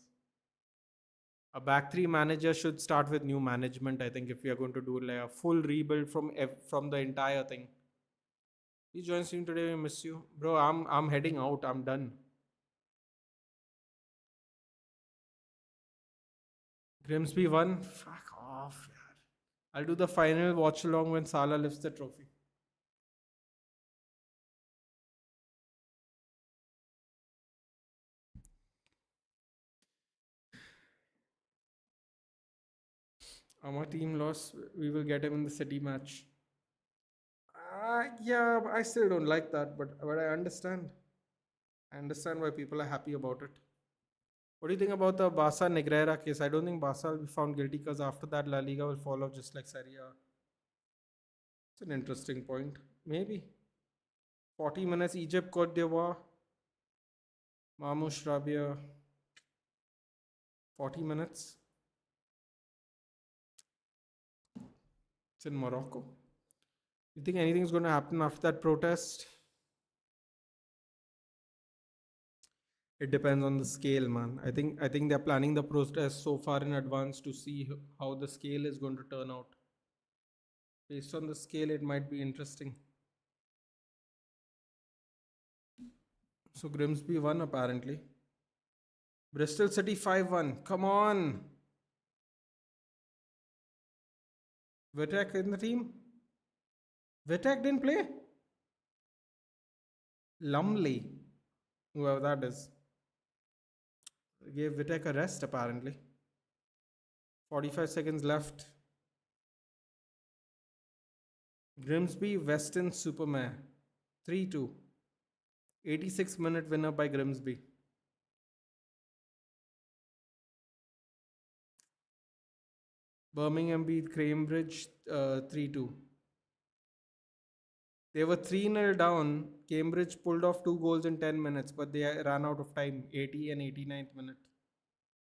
A back three manager should start with new management. I think if we are going to do like a full rebuild from the entire thing. He joins you today. We miss you, bro. I'm heading out. I'm done. Grimsby won. Fuck off, yaar. I'll do the final watch along when Salah lifts the trophy. Our team lost. We will get him in the City match. Yeah, I still don't like that, but I understand. I understand why people are happy about it. What do you think about the Barca Negreira case? I don't think Barca will be found guilty because after that La Liga will follow just like Serie A. It's an interesting point. Maybe 40 minutes Egypt Cote d'Ivoire. Mamouche Rabia. 40 minutes. It's in Morocco. You think anything's going to happen after that protest? It depends on the scale, man. I think they're planning the protest so far in advance to see how the scale is going to turn out. Based on the scale, it might be interesting. So Grimsby won apparently. Bristol City 5-1. Come on. Vitek in the team? Vitek didn't play? Lumley. Whoever that is. Gave Vitek a rest apparently. 45 seconds left. Grimsby Weston Supermare 3-2. 86-minute winner by Grimsby. Birmingham beat Cambridge 3-2. They were 3-0 down. Cambridge pulled off 2 goals in 10 minutes, but they ran out of time. 80 and 89th minute.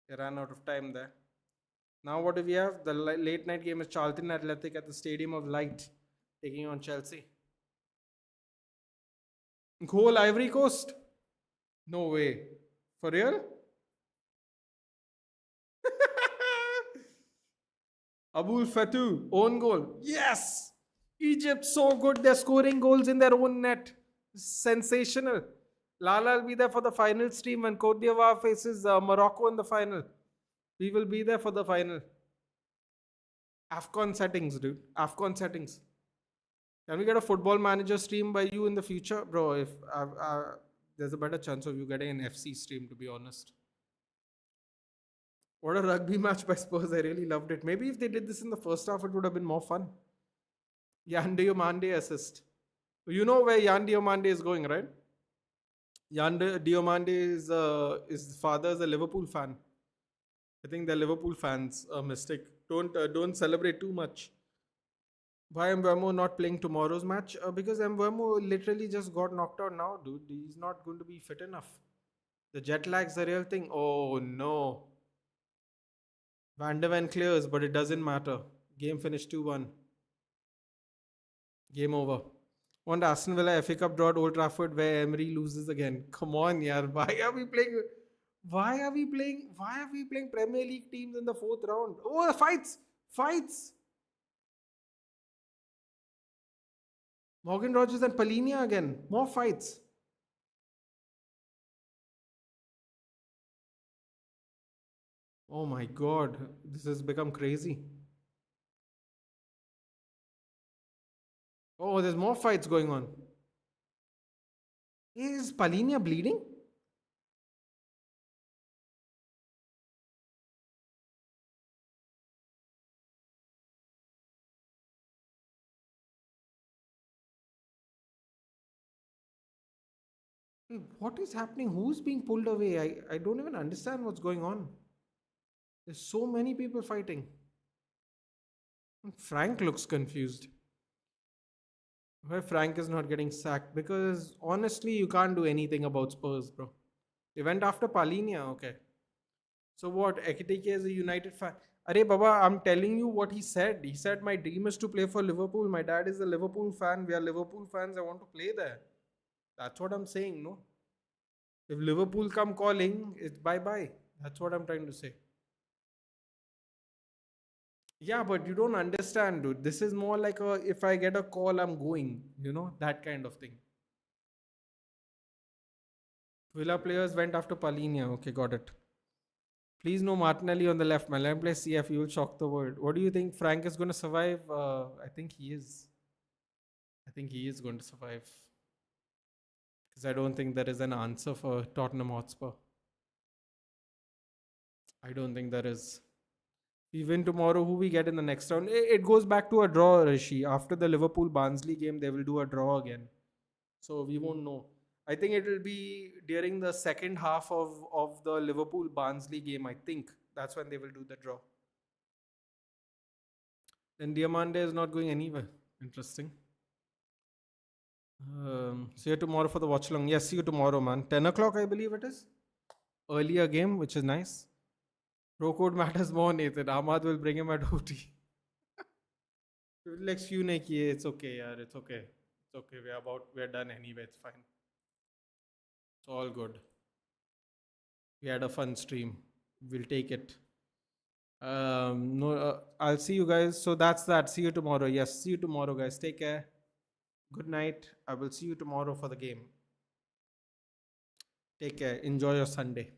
They ran out of time there. Now what do we have? The late night game is Charlton Athletic at the Stadium of Light, taking on Chelsea. Goal Ivory Coast? No way. For real? Abul Fatou, own goal. Yes! Egypt so good. They're scoring goals in their own net. Sensational. Lala will be there for the final stream when Cote d'Ivoire faces Morocco in the final. We will be there for the final. AFCON settings, dude. AFCON settings. Can we get a football manager stream by you in the future? Bro, if there's a better chance of you getting an FC stream, to be honest. What a rugby match by Spurs. I really loved it. Maybe if they did this in the first half, it would have been more fun. Yan Diomande assist. You know where Yan Diomande is going, right? Yan Diomande his father is a Liverpool fan. I think they're Liverpool fans. A mistake. Don't celebrate too much. Why mbeumo not playing tomorrow's match? Because mbeumo literally just got knocked out now, dude. He's not going to be fit enough. The jet lag's the real thing. Oh no. Van der Ven clears, but it doesn't matter. Game finished 2-1. Game over. On Aston Villa FA Cup draw at Old Trafford where Emery loses again. Come on, yaar. Why are we playing Premier League teams in the 4th round? Oh, the fights. Morgan Rogers and Palinia again. More fights. Oh my god, this has become crazy. Oh, there's more fights going on. Is Palinia bleeding? What is happening? Who's being pulled away? I don't even understand what's going on. There's so many people fighting. Frank looks confused. Why Frank is not getting sacked? Because honestly, you can't do anything about Spurs, bro. They went after Palinia, okay. So what? Ekitike is a United fan. Arey Baba, I'm telling you what he said. He said, my dream is to play for Liverpool. My dad is a Liverpool fan. We are Liverpool fans. I want to play there. That's what I'm saying, no? If Liverpool come calling, it's bye-bye. That's what I'm trying to say. Yeah, but you don't understand, dude. This is more like if I get a call, I'm going. You know, that kind of thing. Villa players went after Palinia. Okay, got it. Please no Martinelli on the left. Man, let him play CF. You will shock the world. What do you think? Frank is going to survive? I think he is. I think he is going to survive. Because I don't think there is an answer for Tottenham Hotspur. I don't think there is. We win tomorrow. Who we get in the next round? It goes back to a draw, Rishi. After the Liverpool-Barnsley game, they will do a draw again. So we won't know. I think it will be during the second half of the Liverpool-Barnsley game, I think. That's when they will do the draw. Then Diamande is not going anywhere. Interesting. See you tomorrow for the watch along. Yes, see you tomorrow, man. 10 o'clock, I believe it is. Earlier game, which is nice. Pro code matters more, Nathan. Ahmad will bring him at OT. Like, it's okay, yaar. It's okay. It's okay. We're done anyway. It's fine. It's all good. We had a fun stream. We'll take it. No, I'll see you guys. So that's that. See you tomorrow. Yes, see you tomorrow, guys. Take care. Good night. I will see you tomorrow for the game. Take care. Enjoy your Sunday.